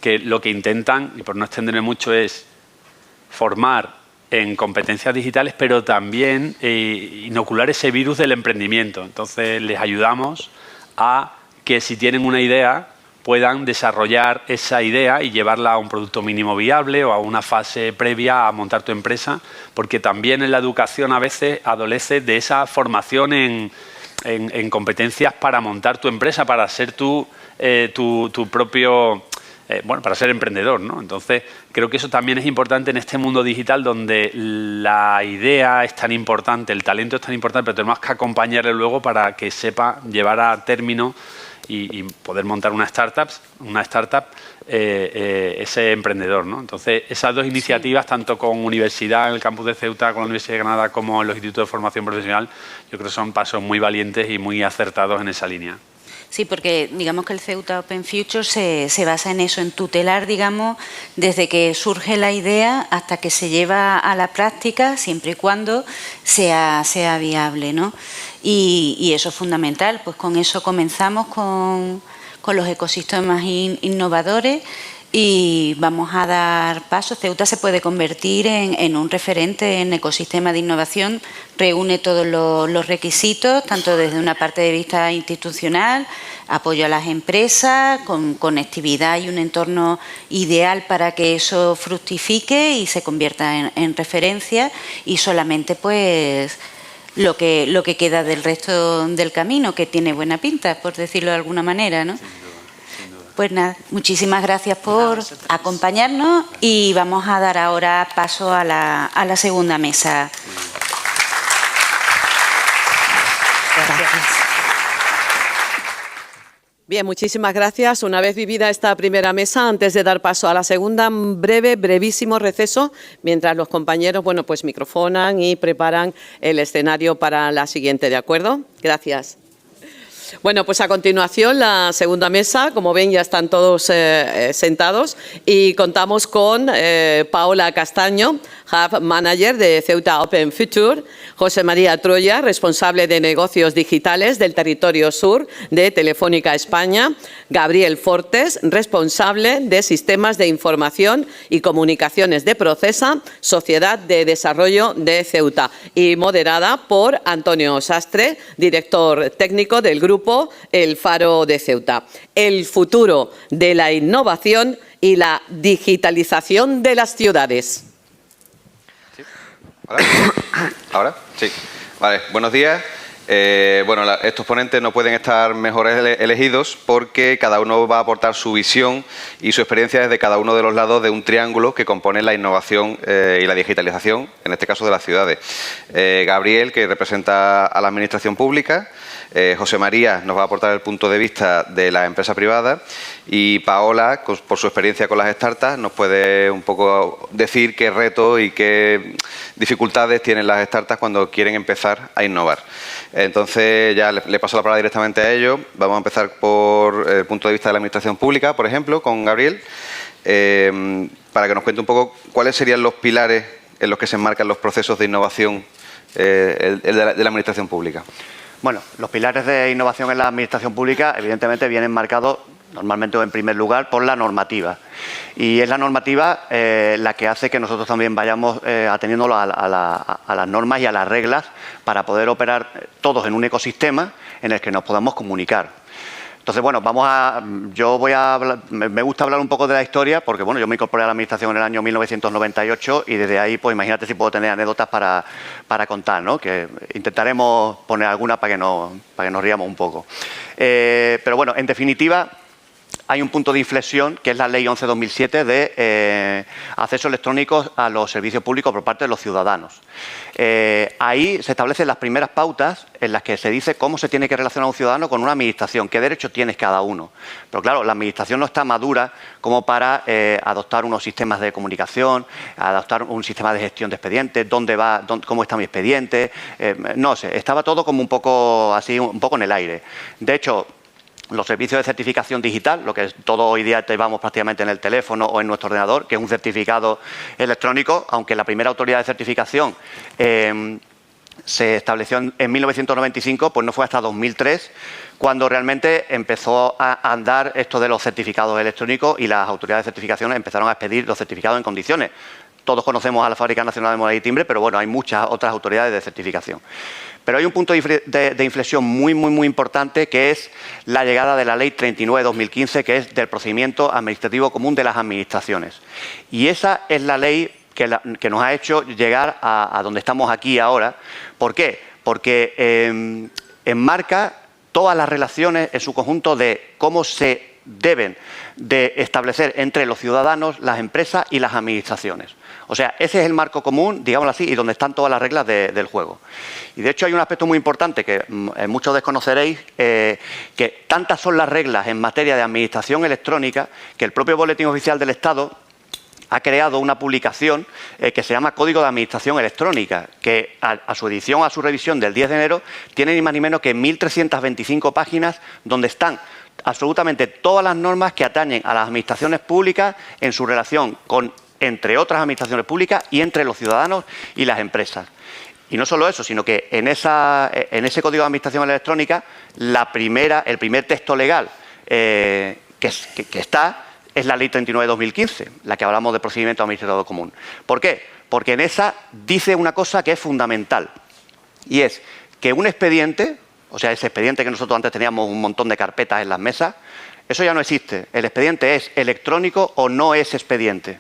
que lo que intentan, y por no extenderme mucho, es formar en competencias digitales, pero también inocular ese virus del emprendimiento. Entonces les ayudamos a que si tienen una idea, puedan desarrollar esa idea y llevarla a un producto mínimo viable o a una fase previa a montar tu empresa, porque también en la educación a veces adolece de esa formación en competencias para montar tu empresa, para ser tu propio... bueno, para ser emprendedor, ¿no? Entonces, creo que eso también es importante en este mundo digital donde la idea es tan importante, el talento es tan importante, pero tenemos que acompañarle luego para que sepa llevar a término y poder montar una startup ese emprendedor, ¿no? Entonces, esas dos iniciativas, tanto con universidad en el campus de Ceuta, con la Universidad de Granada, como en los institutos de formación profesional, yo creo que son pasos muy valientes y muy acertados en esa línea. Sí, porque digamos que el Ceuta Open Future se basa en eso, en tutelar, digamos, desde que surge la idea hasta que se lleva a la práctica, siempre y cuando sea viable, ¿no? Y eso es fundamental, pues con eso comenzamos con los ecosistemas innovadores y vamos a dar pasos. Ceuta se puede convertir en un referente en ecosistema de innovación, reúne todos los requisitos, tanto desde una parte de vista institucional, apoyo a las empresas, con conectividad y un entorno ideal para que eso fructifique y se convierta en referencia, y solamente pues lo que queda del resto del camino, que tiene buena pinta, por decirlo de alguna manera, ¿no? Pues nada, muchísimas gracias por acompañarnos y vamos a dar ahora paso a la segunda mesa. Gracias. Bien, muchísimas gracias. Una vez vivida esta primera mesa, antes de dar paso a la segunda, un brevísimo receso, mientras los compañeros, bueno, pues microfonan y preparan el escenario para la siguiente, ¿de acuerdo? Gracias. Bueno, pues a continuación la segunda mesa, como ven ya están todos sentados y contamos con Paola Castaño, Hub Manager de Ceuta Open Future, José María Troya, responsable de negocios digitales del territorio sur de Telefónica España, Gabriel Fortes, responsable de sistemas de información y comunicaciones de Procesa, Sociedad de Desarrollo de Ceuta, y moderada por Antonio Sastre, director técnico del grupo El Faro de Ceuta. El futuro de la innovación y la digitalización de las ciudades. ¿Ahora? Sí. Vale, buenos días. Bueno, estos ponentes no pueden estar mejor elegidos porque cada uno va a aportar su visión y su experiencia desde cada uno de los lados de un triángulo que compone la innovación y la digitalización, en este caso de las ciudades. Gabriel, que representa a la administración pública, José María nos va a aportar el punto de vista de la empresa privada y Paola, por su experiencia con las startups, nos puede un poco decir qué retos y qué dificultades tienen las startups cuando quieren empezar a innovar. Entonces, ya le paso la palabra directamente a ellos. Vamos a empezar por el punto de vista de la administración pública, por ejemplo, con Gabriel, para que nos cuente un poco cuáles serían los pilares en los que se enmarcan los procesos de innovación de la administración pública. Bueno, los pilares de innovación en la administración pública evidentemente vienen marcados normalmente o en primer lugar por la normativa. Y es la normativa la que hace que nosotros también vayamos ateniendo a las normas y a las reglas para poder operar todos en un ecosistema en el que nos podamos comunicar. Entonces, bueno, me gusta hablar un poco de la historia porque, bueno, yo me incorporé a la administración en el año 1998 y desde ahí, pues imagínate si puedo tener anécdotas para contar, ¿no? Que intentaremos poner alguna para que nos riamos un poco. Pero bueno, en definitiva, hay un punto de inflexión que es la Ley 11/2007 de acceso electrónico a los servicios públicos por parte de los ciudadanos. Ahí se establecen las primeras pautas en las que se dice cómo se tiene que relacionar un ciudadano con una administración, qué derechos tiene cada uno. Pero claro, la administración no está madura como para adoptar unos sistemas de comunicación, adoptar un sistema de gestión de expedientes, cómo está mi expediente, no sé, estaba todo como un poco así, un poco en el aire. De hecho, los servicios de certificación digital, lo que todo hoy día llevamos prácticamente en el teléfono o en nuestro ordenador, que es un certificado electrónico, aunque la primera autoridad de certificación se estableció en 1995, pues no fue hasta 2003 cuando realmente empezó a andar esto de los certificados electrónicos y las autoridades de certificación empezaron a expedir los certificados en condiciones. todos conocemos a la Fábrica Nacional de Moneda y Timbre, pero bueno, hay muchas otras autoridades de certificación. Pero hay un punto de inflexión muy importante, que es la llegada de la Ley 39/2015, que es del procedimiento administrativo común de las administraciones. Y esa es la ley que nos ha hecho llegar a donde estamos aquí ahora. ¿Por qué? Porque enmarca todas las relaciones en su conjunto de cómo se deben de establecer entre los ciudadanos, las empresas y las administraciones. O sea, ese es el marco común, digámoslo así, y donde están todas las reglas del juego. Y de hecho hay un aspecto muy importante que muchos desconoceréis, que tantas son las reglas en materia de administración electrónica que el propio Boletín Oficial del Estado ha creado una publicación que se llama Código de Administración Electrónica, que a su edición, a su revisión del 10 de enero, tiene ni más ni menos que 1.325 páginas donde están absolutamente todas las normas que atañen a las administraciones públicas en su relación con, entre otras administraciones públicas, y entre los ciudadanos y las empresas. Y no solo eso, sino que en ese Código de Administración Electrónica, el primer texto legal que está es la Ley 39/2015, la que hablamos de procedimiento administrativo común. ¿Por qué? Porque en esa dice una cosa que es fundamental, y es que un expediente, o sea, ese expediente que nosotros antes teníamos un montón de carpetas en las mesas, eso ya no existe. El expediente es electrónico o no es expediente.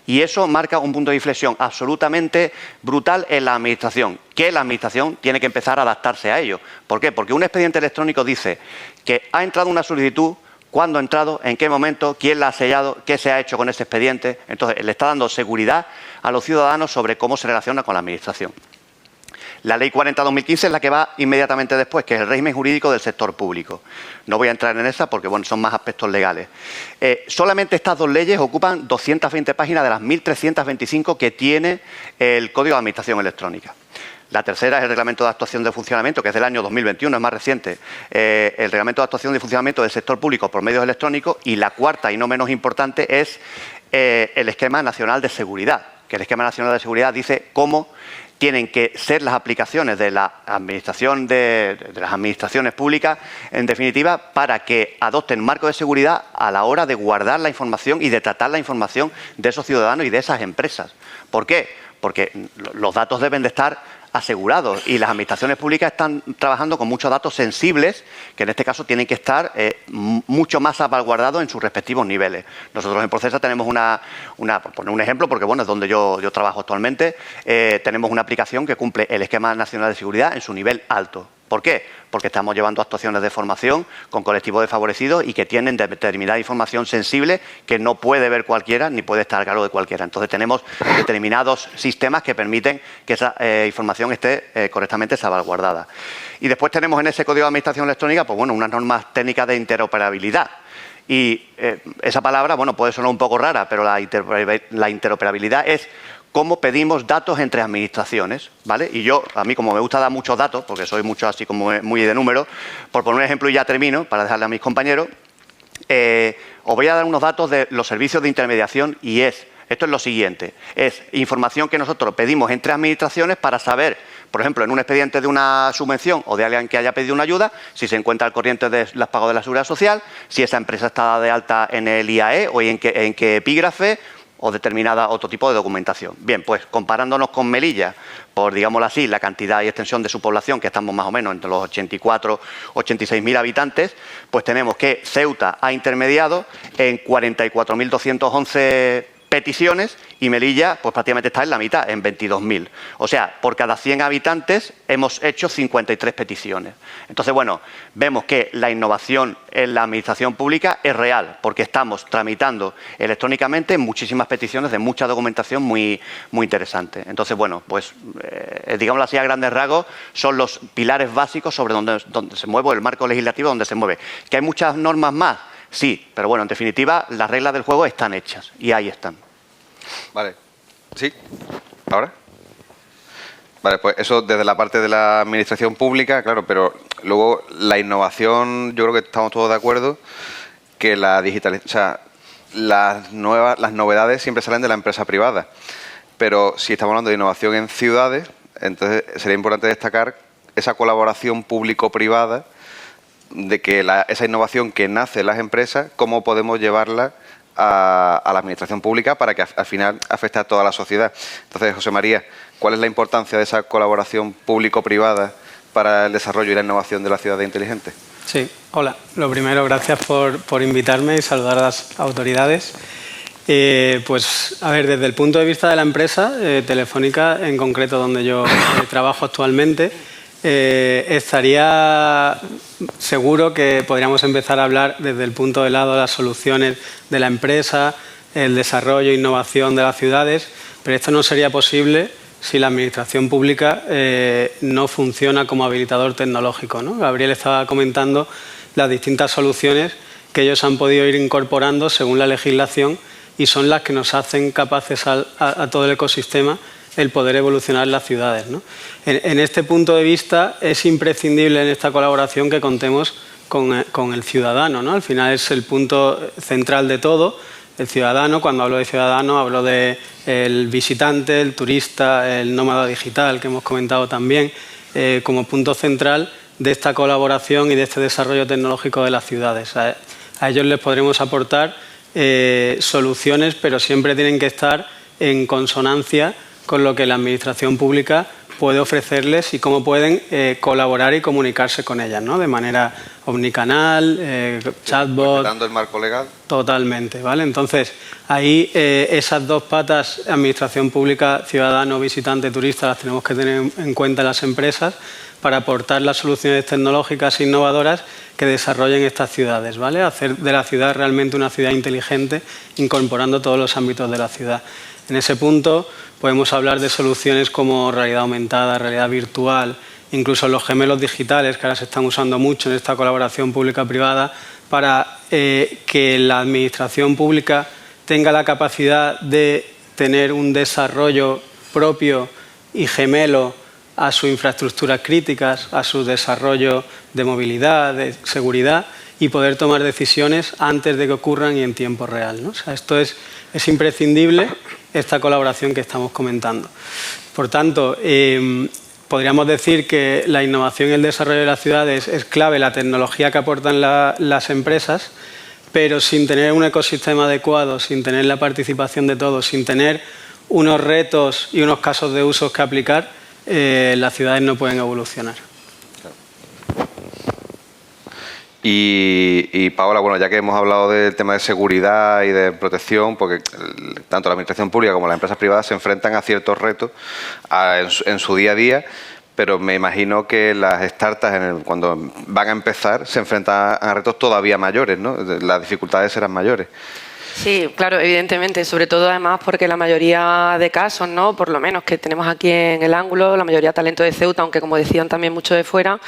Y eso marca un punto de inflexión absolutamente brutal en la Administración, que la Administración tiene que empezar a adaptarse a ello. ¿Por qué? Porque un expediente electrónico dice que ha entrado una solicitud, cuándo ha entrado, en qué momento, quién la ha sellado, qué se ha hecho con ese expediente. Entonces, le está dando seguridad a los ciudadanos sobre cómo se relaciona con la Administración. La Ley 40/2015 es la que va inmediatamente después, que es el régimen jurídico del sector público. No voy a entrar en esa porque bueno, son más aspectos legales. Solamente estas dos leyes ocupan 220 páginas de las 1.325 que tiene el Código de Administración Electrónica. La tercera es el Reglamento de Actuación de Funcionamiento, que es del año 2021, es más reciente. El Reglamento de Actuación de Funcionamiento del Sector Público por medios electrónicos. Y la cuarta, y no menos importante, es el Esquema Nacional de Seguridad, que el Esquema Nacional de Seguridad dice cómo tienen que ser las aplicaciones de la administración de las administraciones públicas, en definitiva, para que adopten marco de seguridad a la hora de guardar la información y de tratar la información de esos ciudadanos y de esas empresas. ¿Por qué? Porque los datos deben de estar asegurados y las administraciones públicas están trabajando con muchos datos sensibles que en este caso tienen que estar mucho más salvaguardados en sus respectivos niveles. Nosotros en Procesa tenemos por poner un ejemplo, porque bueno, es donde yo trabajo actualmente, tenemos una aplicación que cumple el Esquema Nacional de Seguridad en su nivel alto. ¿Por qué? Porque estamos llevando actuaciones de formación con colectivos desfavorecidos y que tienen determinada información sensible que no puede ver cualquiera ni puede estar a cargo de cualquiera. Entonces tenemos determinados sistemas que permiten que esa información esté correctamente salvaguardada. Y después tenemos en ese Código de Administración Electrónica, pues bueno, unas normas técnicas de interoperabilidad. Y esa palabra, bueno, puede sonar un poco rara, pero la interoperabilidad es cómo pedimos datos entre administraciones, ¿vale? Y a mí como me gusta dar muchos datos, porque soy mucho así como muy de números, por poner un ejemplo y ya termino, para dejarle a mis compañeros, os voy a dar unos datos de los servicios de intermediación y esto es lo siguiente, es información que nosotros pedimos entre administraciones para saber, por ejemplo, en un expediente de una subvención o de alguien que haya pedido una ayuda, si se encuentra al corriente de los pagos de la Seguridad Social, si esa empresa está de alta en el IAE o en qué epígrafe, o determinada otro tipo de documentación. Bien, pues comparándonos con Melilla, por, digámoslo así, la cantidad y extensión de su población, que estamos más o menos entre los 84 86.000 habitantes, pues tenemos que Ceuta ha intermediado en 44.211 peticiones y Melilla pues prácticamente está en la mitad, en 22.000. O sea, por cada 100 habitantes hemos hecho 53 peticiones. Entonces, bueno, vemos que la innovación en la administración pública es real, porque estamos tramitando electrónicamente muchísimas peticiones de mucha documentación muy interesante. Entonces, bueno, pues digámoslo así a grandes rasgos, son los pilares básicos sobre donde se mueve el marco legislativo, donde se mueve. ¿Que hay muchas normas más? Sí, pero bueno, en definitiva, las reglas del juego están hechas y ahí están. Vale. ¿Sí? ¿Ahora? Vale, pues eso desde la parte de la administración pública, claro, pero luego la innovación, yo creo que estamos todos de acuerdo que la digitalización, o sea, las novedades siempre salen de la empresa privada, pero si estamos hablando de innovación en ciudades, entonces sería importante destacar esa colaboración público-privada de que esa innovación que nace en las empresas, cómo podemos llevarla a la administración pública para que al final afecte a toda la sociedad. Entonces, José María, ¿cuál es la importancia de esa colaboración público-privada para el desarrollo y la innovación de la ciudad inteligente? Sí, hola. Lo primero, gracias por invitarme y saludar a las autoridades. Pues, a ver, desde el punto de vista de la empresa, Telefónica, en concreto donde yo trabajo actualmente, estaría seguro que podríamos empezar a hablar desde el punto de lado de las soluciones de la empresa, el desarrollo e innovación de las ciudades, pero esto no sería posible si la administración pública no funciona como habilitador tecnológico, ¿no? Gabriel estaba comentando las distintas soluciones que ellos han podido ir incorporando según la legislación y son las que nos hacen capaces a todo el ecosistema el poder evolucionar las ciudades, ¿no? En este punto de vista es imprescindible en esta colaboración que contemos con el ciudadano, ¿no? Al final es el punto central de todo. El ciudadano, cuando hablo de ciudadano, hablo del visitante, el turista, el nómada digital, que hemos comentado también, como punto central de esta colaboración y de este desarrollo tecnológico de las ciudades. A ellos les podremos aportar soluciones, pero siempre tienen que estar en consonancia con lo que la administración pública puede ofrecerles y cómo pueden colaborar y comunicarse con ellas, ¿no? De manera omnicanal, chatbot. Respetando el marco legal. Totalmente, ¿vale? Entonces, ahí esas dos patas, administración pública, ciudadano, visitante, turista, las tenemos que tener en cuenta las empresas para aportar las soluciones tecnológicas e innovadoras que desarrollen estas ciudades, ¿vale? Hacer de la ciudad realmente una ciudad inteligente, incorporando todos los ámbitos de la ciudad. En ese punto podemos hablar de soluciones como realidad aumentada, realidad virtual, incluso los gemelos digitales que ahora se están usando mucho en esta colaboración pública-privada para que la administración pública tenga la capacidad de tener un desarrollo propio y gemelo a sus infraestructuras críticas, a su desarrollo de movilidad, de seguridad y poder tomar decisiones antes de que ocurran y en tiempo real, ¿no? O sea, esto es imprescindible, esta colaboración que estamos comentando. Por tanto, podríamos decir que la innovación y el desarrollo de las ciudades es clave, la tecnología que aportan las empresas, pero sin tener un ecosistema adecuado, sin tener la participación de todos, sin tener unos retos y unos casos de usos que aplicar, las ciudades no pueden evolucionar. Y Paola, bueno, ya que hemos hablado del tema de seguridad y de protección, porque tanto la administración pública como las empresas privadas se enfrentan a ciertos retos en su día a día, pero me imagino que las startups cuando van a empezar se enfrentan a retos todavía mayores, ¿no? Las dificultades serán mayores. Sí, claro, evidentemente, sobre todo además porque la mayoría de casos, ¿no? Por lo menos que tenemos aquí en el ángulo, la mayoría de talento de Ceuta, aunque como decían también mucho de fuera,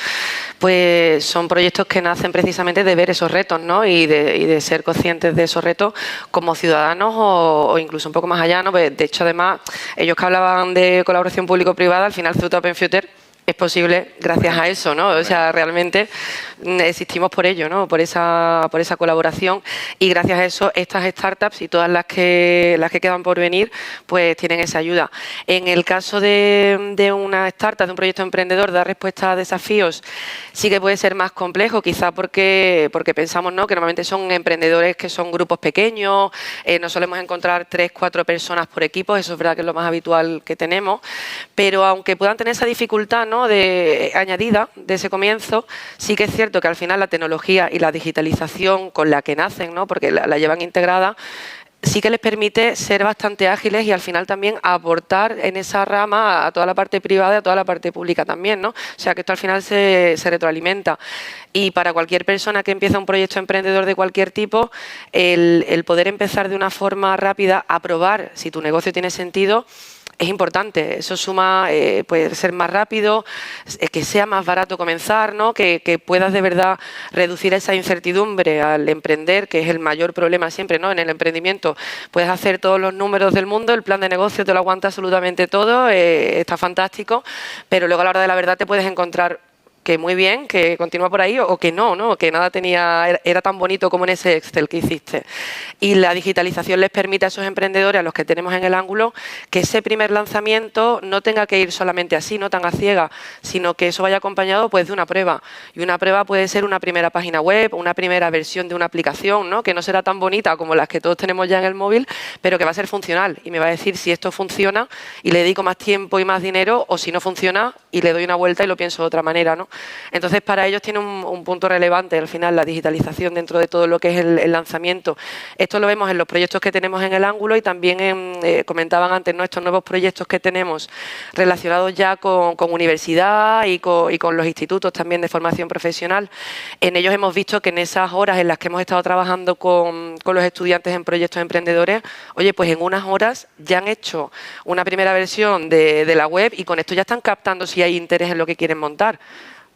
pues son proyectos que nacen precisamente de ver esos retos, ¿no? Y de ser conscientes de esos retos como ciudadanos o incluso un poco más allá, ¿no? Pues, de hecho, además, ellos que hablaban de colaboración público-privada, al final Ceuta Open Future es posible gracias a eso, ¿no? O sea, realmente existimos por ello, ¿no? Por esa colaboración y gracias a eso estas startups y todas las que quedan por venir, pues tienen esa ayuda. En el caso de una startup, de un proyecto emprendedor, dar respuesta a desafíos sí que puede ser más complejo, quizá porque pensamos, ¿no? Que normalmente son emprendedores que son grupos pequeños, no solemos encontrar 3, 4 personas por equipo, eso es verdad que es lo más habitual que tenemos, pero aunque puedan tener esa dificultad, ¿no? De añadida de ese comienzo, sí que es cierto que al final la tecnología y la digitalización con la que nacen, ¿no? Porque la llevan integrada, sí que les permite ser bastante ágiles y al final también aportar en esa rama a toda la parte privada y a toda la parte pública también, ¿no? O sea que esto al final se retroalimenta. Y para cualquier persona que empieza un proyecto emprendedor de cualquier tipo, el poder empezar de una forma rápida a probar si tu negocio tiene sentido, es importante. Eso suma, puede ser más rápido, que sea más barato comenzar, ¿no? Que puedas de verdad reducir esa incertidumbre al emprender, que es el mayor problema siempre, ¿no? En el emprendimiento puedes hacer todos los números del mundo, el plan de negocio te lo aguanta absolutamente todo, está fantástico, pero luego a la hora de la verdad te puedes encontrar que muy bien, que continúa por ahí, o que no, que nada era tan bonito como en ese Excel que hiciste. Y la digitalización les permite a esos emprendedores, a los que tenemos en el ángulo, que ese primer lanzamiento no tenga que ir solamente así, no tan a ciega, sino que eso vaya acompañado pues de una prueba. Y una prueba puede ser una primera página web, una primera versión de una aplicación, ¿no? Que no será tan bonita como las que todos tenemos ya en el móvil, pero que va a ser funcional y me va a decir si esto funciona y le dedico más tiempo y más dinero, o si no funciona y le doy una vuelta y lo pienso de otra manera, ¿no? Entonces, para ellos tiene un punto relevante al final la digitalización dentro de todo lo que es el lanzamiento. Esto lo vemos en los proyectos que tenemos en el ángulo y también comentaban antes, ¿no?, estos nuevos proyectos que tenemos relacionados ya con universidad y con los institutos también de formación profesional. En ellos hemos visto que en esas horas en las que hemos estado trabajando con los estudiantes en proyectos emprendedores, oye, pues en unas horas ya han hecho una primera versión de la web y con esto ya están captando si hay interés en lo que quieren montar.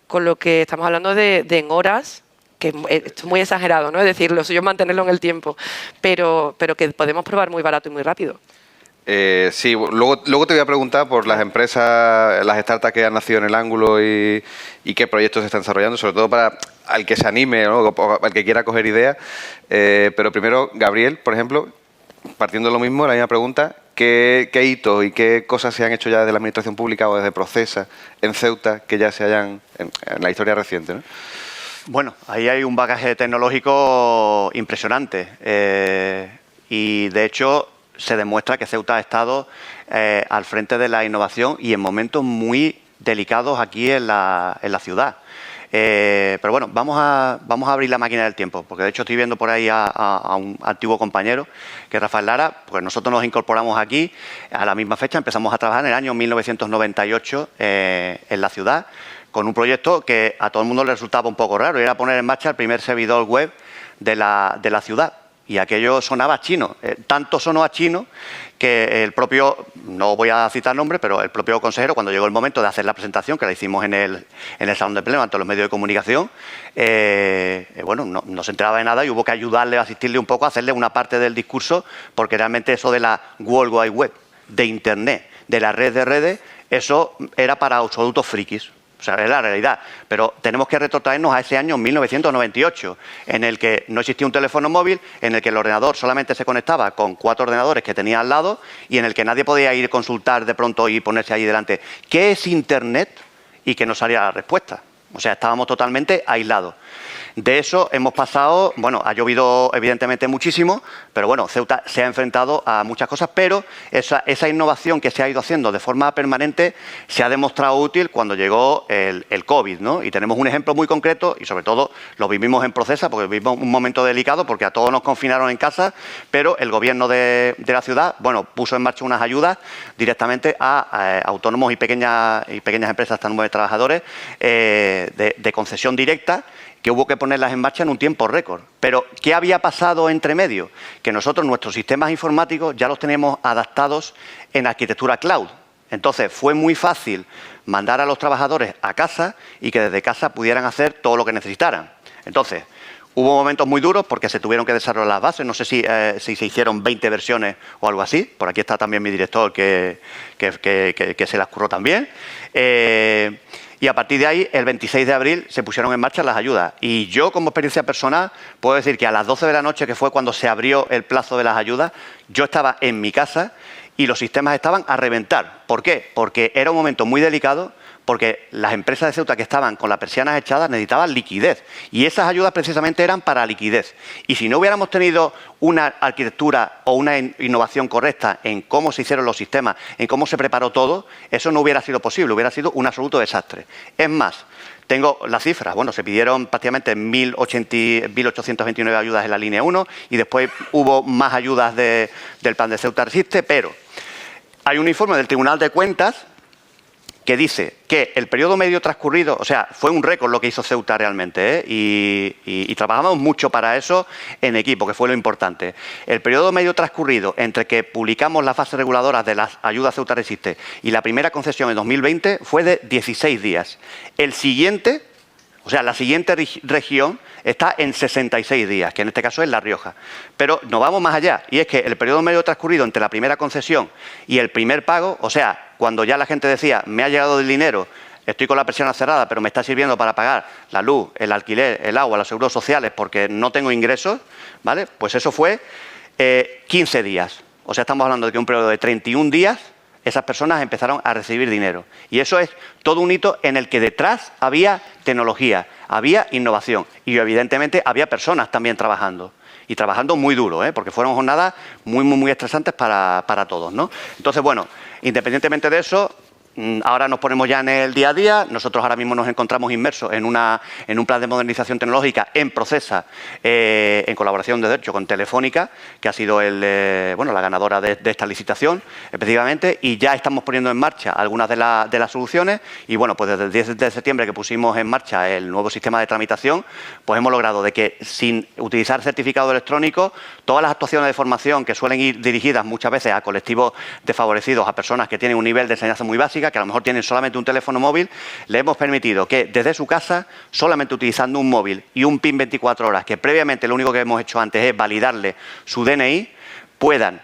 Con lo que estamos hablando de en horas, que es muy exagerado, ¿no? Es decir, lo suyo es mantenerlo en el tiempo, pero que podemos probar muy barato y muy rápido. Sí, luego te voy a preguntar por las empresas, las startups que han nacido en el ángulo y qué proyectos se están desarrollando, sobre todo para al que se anime, ¿no?, al que quiera coger ideas. Pero primero, Gabriel, por ejemplo, partiendo de lo mismo, la misma pregunta, ¿qué hitos y qué cosas se han hecho ya desde la Administración Pública o desde Procesa en Ceuta que ya se hayan en la historia reciente, ¿no? Bueno, ahí hay un bagaje tecnológico impresionante y, de hecho, se demuestra que Ceuta ha estado al frente de la innovación y en momentos muy delicados aquí en la ciudad. Pero bueno, vamos a abrir la máquina del tiempo, porque de hecho estoy viendo por ahí a un antiguo compañero, que es Rafael Lara. Pues nosotros nos incorporamos aquí a la misma fecha, empezamos a trabajar en el año 1998 en la ciudad, con un proyecto que a todo el mundo le resultaba un poco raro, y era poner en marcha el primer servidor web de la ciudad. Y aquello sonaba a chino, tanto sonó a chino que el propio, no voy a citar nombres, pero el propio consejero, cuando llegó el momento de hacer la presentación, que la hicimos en el salón de pleno ante los medios de comunicación, bueno, no se enteraba de nada y hubo que ayudarle, asistirle un poco, a hacerle una parte del discurso, porque realmente eso de la World Wide Web, de Internet, de la red de redes, eso era para absolutos frikis. O sea, es la realidad. Pero tenemos que retrotraernos a ese año 1998, en el que no existía un teléfono móvil, en el que el ordenador solamente se conectaba con 4 ordenadores que tenía al lado y en el que nadie podía ir a consultar de pronto y ponerse ahí delante ¿qué es Internet? Y que no salía la respuesta. O sea, estábamos totalmente aislados. De eso hemos pasado, bueno, ha llovido evidentemente muchísimo, pero bueno, Ceuta se ha enfrentado a muchas cosas, pero esa innovación que se ha ido haciendo de forma permanente se ha demostrado útil cuando llegó el COVID, ¿no? Y tenemos un ejemplo muy concreto y sobre todo lo vivimos en Procesa, porque vivimos un momento delicado porque a todos nos confinaron en casa, pero el gobierno de la ciudad, bueno, puso en marcha unas ayudas directamente a autónomos y pequeñas empresas hasta 9 trabajadores de concesión directa, que hubo que ponerlas en marcha en un tiempo récord. Pero, ¿qué había pasado entre medio? Que nosotros nuestros sistemas informáticos ya los tenemos adaptados en arquitectura cloud. Entonces, fue muy fácil mandar a los trabajadores a casa y que desde casa pudieran hacer todo lo que necesitaran. Entonces, hubo momentos muy duros porque se tuvieron que desarrollar las bases. No sé si se hicieron 20 versiones o algo así. Por aquí está también mi director que se las curró también. Y a partir de ahí, el 26 de abril, se pusieron en marcha las ayudas. Y yo, como experiencia personal, puedo decir que a las 12 de la noche, que fue cuando se abrió el plazo de las ayudas, yo estaba en mi casa y los sistemas estaban a reventar. ¿Por qué? Porque era un momento muy delicado, porque las empresas de Ceuta que estaban con las persianas echadas necesitaban liquidez. Y esas ayudas precisamente eran para liquidez. Y si no hubiéramos tenido una arquitectura o una innovación correcta en cómo se hicieron los sistemas, en cómo se preparó todo, eso no hubiera sido posible, hubiera sido un absoluto desastre. Es más, tengo las cifras. Bueno, se pidieron prácticamente 1.829 ayudas en la línea 1 y después hubo más ayudas del plan de Ceuta Resiste, pero hay un informe del Tribunal de Cuentas que dice que el periodo medio transcurrido, o sea, fue un récord lo que hizo Ceuta realmente, y trabajamos mucho para eso en equipo, que fue lo importante. El periodo medio transcurrido entre que publicamos las fases reguladoras de las ayudas Ceuta Resiste y la primera concesión en 2020 fue de 16 días. El siguiente, o sea, la siguiente región está en 66 días, que en este caso es La Rioja. Pero nos vamos más allá, y es que el periodo medio transcurrido entre la primera concesión y el primer pago, o sea, cuando ya la gente decía, me ha llegado el dinero, estoy con la persiana cerrada, pero me está sirviendo para pagar la luz, el alquiler, el agua, los seguros sociales, porque no tengo ingresos, ¿vale? Pues eso fue 15 días. O sea, estamos hablando de que un periodo de 31 días esas personas empezaron a recibir dinero. Y eso es todo un hito en el que detrás había tecnología, había innovación y evidentemente había personas también trabajando. Y trabajando muy duro, porque fueron jornadas muy estresantes para todos, ¿no? Entonces, bueno, independientemente de eso, ahora nos ponemos ya en el día a día. Nosotros ahora mismo nos encontramos inmersos en un plan de modernización tecnológica en Procesa, en colaboración, de hecho, con Telefónica, que ha sido la ganadora de esta licitación, efectivamente, y ya estamos poniendo en marcha algunas de las soluciones. Y bueno, pues desde el 10 de septiembre que pusimos en marcha el nuevo sistema de tramitación, pues hemos logrado de que, sin utilizar certificado electrónico, todas las actuaciones de formación que suelen ir dirigidas muchas veces a colectivos desfavorecidos, a personas que tienen un nivel de enseñanza muy básica, que a lo mejor tienen solamente un teléfono móvil, le hemos permitido que desde su casa, solamente utilizando un móvil y un PIN 24 horas, que previamente lo único que hemos hecho antes es validarle su DNI, puedan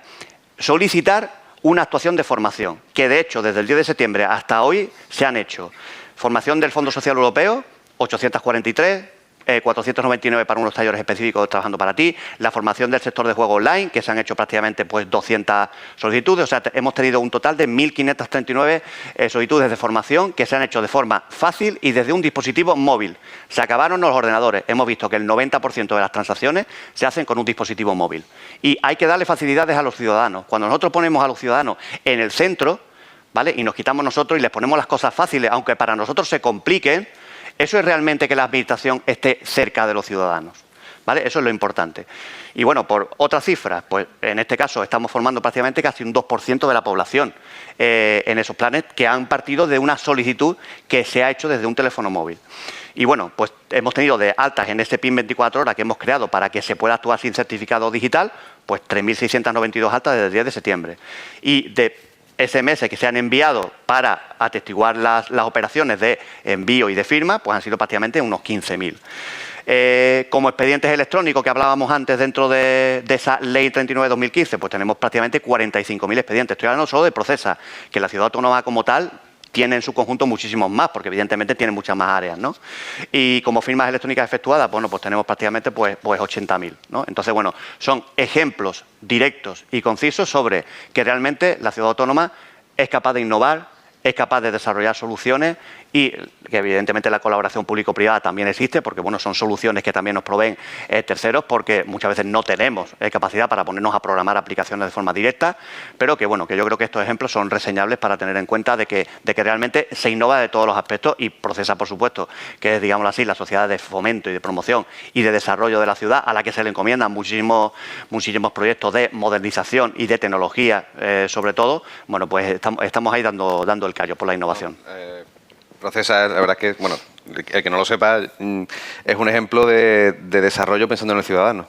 solicitar una actuación de formación, que de hecho desde el 10 de septiembre hasta hoy se han hecho. Formación del Fondo Social Europeo, 843, 499 para unos talleres específicos trabajando para ti, la formación del sector de juego online, que se han hecho prácticamente pues 200 solicitudes, o sea, hemos tenido un total de 1.539 solicitudes de formación que se han hecho de forma fácil y desde un dispositivo móvil. Se acabaron los ordenadores, hemos visto que el 90% de las transacciones se hacen con un dispositivo móvil. Y hay que darle facilidades a los ciudadanos. Cuando nosotros ponemos a los ciudadanos en el centro, ¿vale?, y nos quitamos nosotros y les ponemos las cosas fáciles, aunque para nosotros se compliquen, eso es realmente que la administración esté cerca de los ciudadanos, ¿vale? Eso es lo importante. Y bueno, por otras cifras, pues en este caso estamos formando prácticamente casi un 2% de la población en esos planes que han partido de una solicitud que se ha hecho desde un teléfono móvil. Y bueno, pues hemos tenido de altas en ese PIN 24 horas que hemos creado para que se pueda actuar sin certificado digital, pues 3.692 altas desde el 10 de septiembre. Y de SMS que se han enviado para atestiguar las operaciones de envío y de firma, pues han sido prácticamente unos 15.000. Como expedientes electrónicos que hablábamos antes dentro de esa Ley 39/2015, pues tenemos prácticamente 45.000 expedientes. Estoy hablando solo de Procesa, que la ciudad autónoma como tal tiene en su conjunto muchísimos más, porque evidentemente tiene muchas más áreas, ¿no? Y como firmas electrónicas efectuadas, bueno, pues tenemos prácticamente pues 80.000, ¿no? Entonces, bueno, son ejemplos directos y concisos sobre que realmente la ciudad autónoma es capaz de innovar, es capaz de desarrollar soluciones y que evidentemente la colaboración público-privada también existe, porque bueno, son soluciones que también nos proveen terceros, porque muchas veces no tenemos capacidad para ponernos a programar aplicaciones de forma directa, pero que bueno, que yo creo que estos ejemplos son reseñables para tener en cuenta de que realmente se innova de todos los aspectos y Procesa, por supuesto, que es, digámoslo así, la sociedad de fomento y de promoción y de desarrollo de la ciudad, a la que se le encomiendan muchísimos proyectos de modernización y de tecnología, sobre todo. Bueno, pues estamos ahí dando el callo por la innovación. Procesa, la verdad es que, bueno, el que no lo sepa, es un ejemplo de desarrollo pensando en el ciudadano.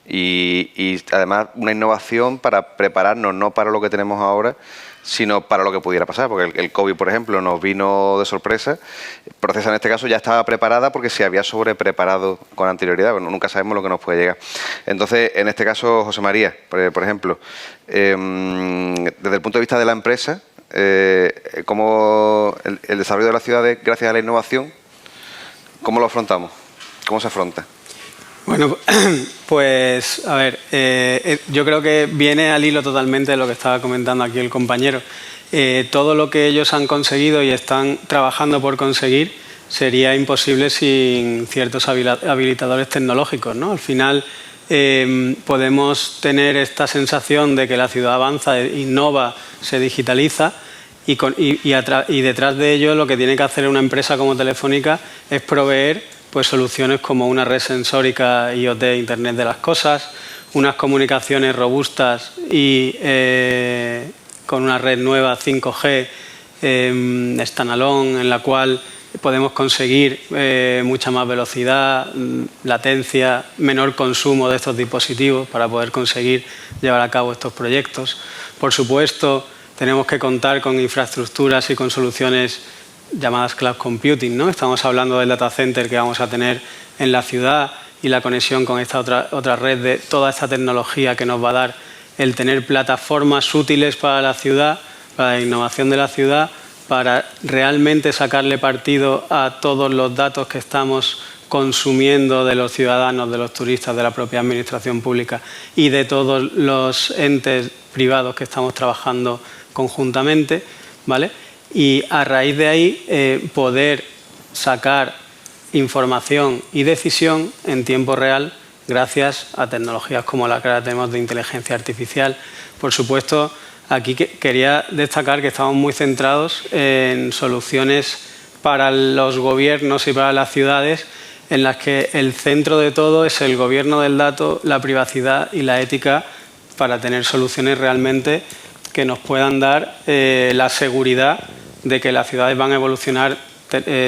Y además una innovación para prepararnos, no para lo que tenemos ahora, sino para lo que pudiera pasar, porque el COVID, por ejemplo, nos vino de sorpresa. Procesa, en este caso, ya estaba preparada porque se había sobrepreparado con anterioridad. Bueno, nunca sabemos lo que nos puede llegar. Entonces, en este caso, José María, por ejemplo, desde el punto de vista de la empresa, cómo el desarrollo de las ciudades, gracias a la innovación, ¿cómo lo afrontamos? ¿Cómo se afronta? Bueno, pues a ver, yo creo que viene al hilo totalmente de lo que estaba comentando aquí el compañero. Todo lo que ellos han conseguido y están trabajando por conseguir sería imposible sin ciertos habilitadores tecnológicos, ¿no? Al final podemos tener esta sensación de que la ciudad avanza, innova, se digitaliza y detrás de ello lo que tiene que hacer una empresa como Telefónica es proveer pues soluciones como una red sensórica IoT, Internet de las Cosas, unas comunicaciones robustas y con una red nueva 5G standalone en la cual podemos conseguir mucha más velocidad, latencia, menor consumo de estos dispositivos para poder conseguir llevar a cabo estos proyectos. Por supuesto, tenemos que contar con infraestructuras y con soluciones llamadas cloud computing, ¿no? Estamos hablando del data center que vamos a tener en la ciudad y la conexión con esta otra red de toda esta tecnología que nos va a dar el tener plataformas útiles para la ciudad, para la innovación de la ciudad, para realmente sacarle partido a todos los datos que estamos consumiendo de los ciudadanos, de los turistas, de la propia administración pública y de todos los entes privados que estamos trabajando conjuntamente, ¿vale? Y a raíz de ahí poder sacar información y decisión en tiempo real gracias a tecnologías como la que ahora tenemos de inteligencia artificial. Por supuesto, aquí quería destacar que estamos muy centrados en soluciones para los gobiernos y para las ciudades en las que el centro de todo es el gobierno del dato, la privacidad y la ética para tener soluciones realmente que nos puedan dar la seguridad de que las ciudades van a evolucionar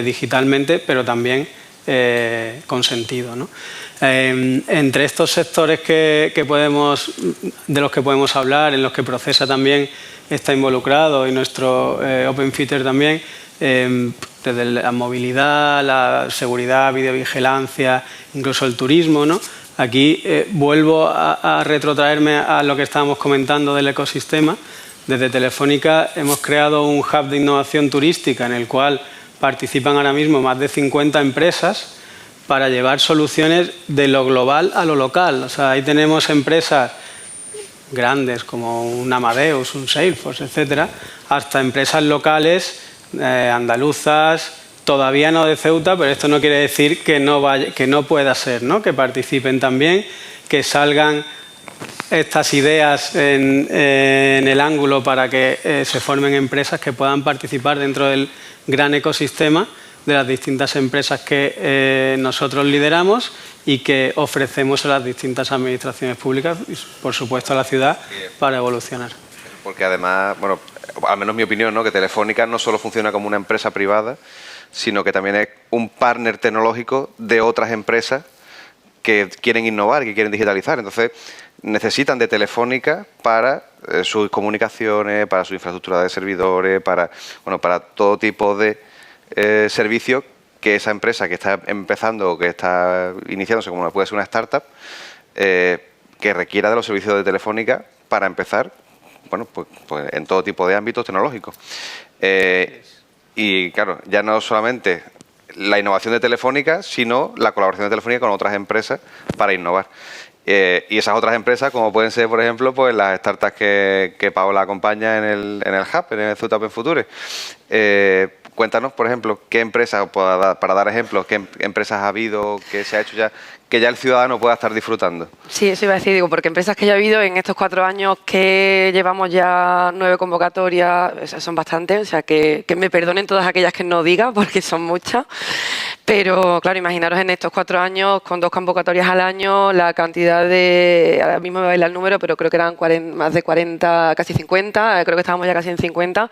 digitalmente, pero también con sentido, ¿no? Entre estos sectores de los que podemos hablar, en los que Procesa también está involucrado y nuestro OpenFitter también, desde la movilidad, la seguridad, videovigilancia, incluso el turismo, ¿no? Aquí vuelvo a retrotraerme a lo que estábamos comentando del ecosistema. Desde Telefónica hemos creado un hub de innovación turística en el cual participan ahora mismo más de 50 empresas para llevar soluciones de lo global a lo local. O sea, ahí tenemos empresas grandes como un Amadeus, un Salesforce, etcétera, hasta empresas locales andaluzas, todavía no de Ceuta, pero esto no quiere decir que no pueda ser, ¿no? Que participen también, que salgan estas ideas en el ángulo para que se formen empresas que puedan participar dentro del gran ecosistema de las distintas empresas que nosotros lideramos y que ofrecemos a las distintas administraciones públicas y, por supuesto, a la ciudad para evolucionar. Porque además, bueno, al menos mi opinión, ¿no? Que Telefónica no solo funciona como una empresa privada, sino que también es un partner tecnológico de otras empresas que quieren innovar, que quieren digitalizar. Entonces, necesitan de Telefónica para sus comunicaciones, para su infraestructura de servidores, para todo tipo de servicios que esa empresa que está empezando o que está iniciándose, como puede ser una startup, que requiera de los servicios de Telefónica para empezar, bueno, pues en todo tipo de ámbitos tecnológicos. Y claro, ya no solamente la innovación de Telefónica, sino la colaboración de Telefónica con otras empresas para innovar. Y esas otras empresas, como pueden ser, por ejemplo, pues las startups que Paola acompaña en el Hub, en el Ceuta Open Future. Cuéntanos, por ejemplo, qué empresas, para dar ejemplos, qué empresas ha habido, qué se ha hecho ya, que ya el ciudadano pueda estar disfrutando. Sí, eso iba a decir, porque empresas que ya ha habido en estos 4 años que llevamos ya 9 convocatorias, o sea, son bastantes, o sea, que me perdonen todas aquellas que no diga, porque son muchas. Pero, claro, imaginaros en estos 4 años, con 2 convocatorias al año, la cantidad de... Ahora mismo me baila el número, pero creo que eran más de 40, casi 50, creo que estábamos ya casi en 50,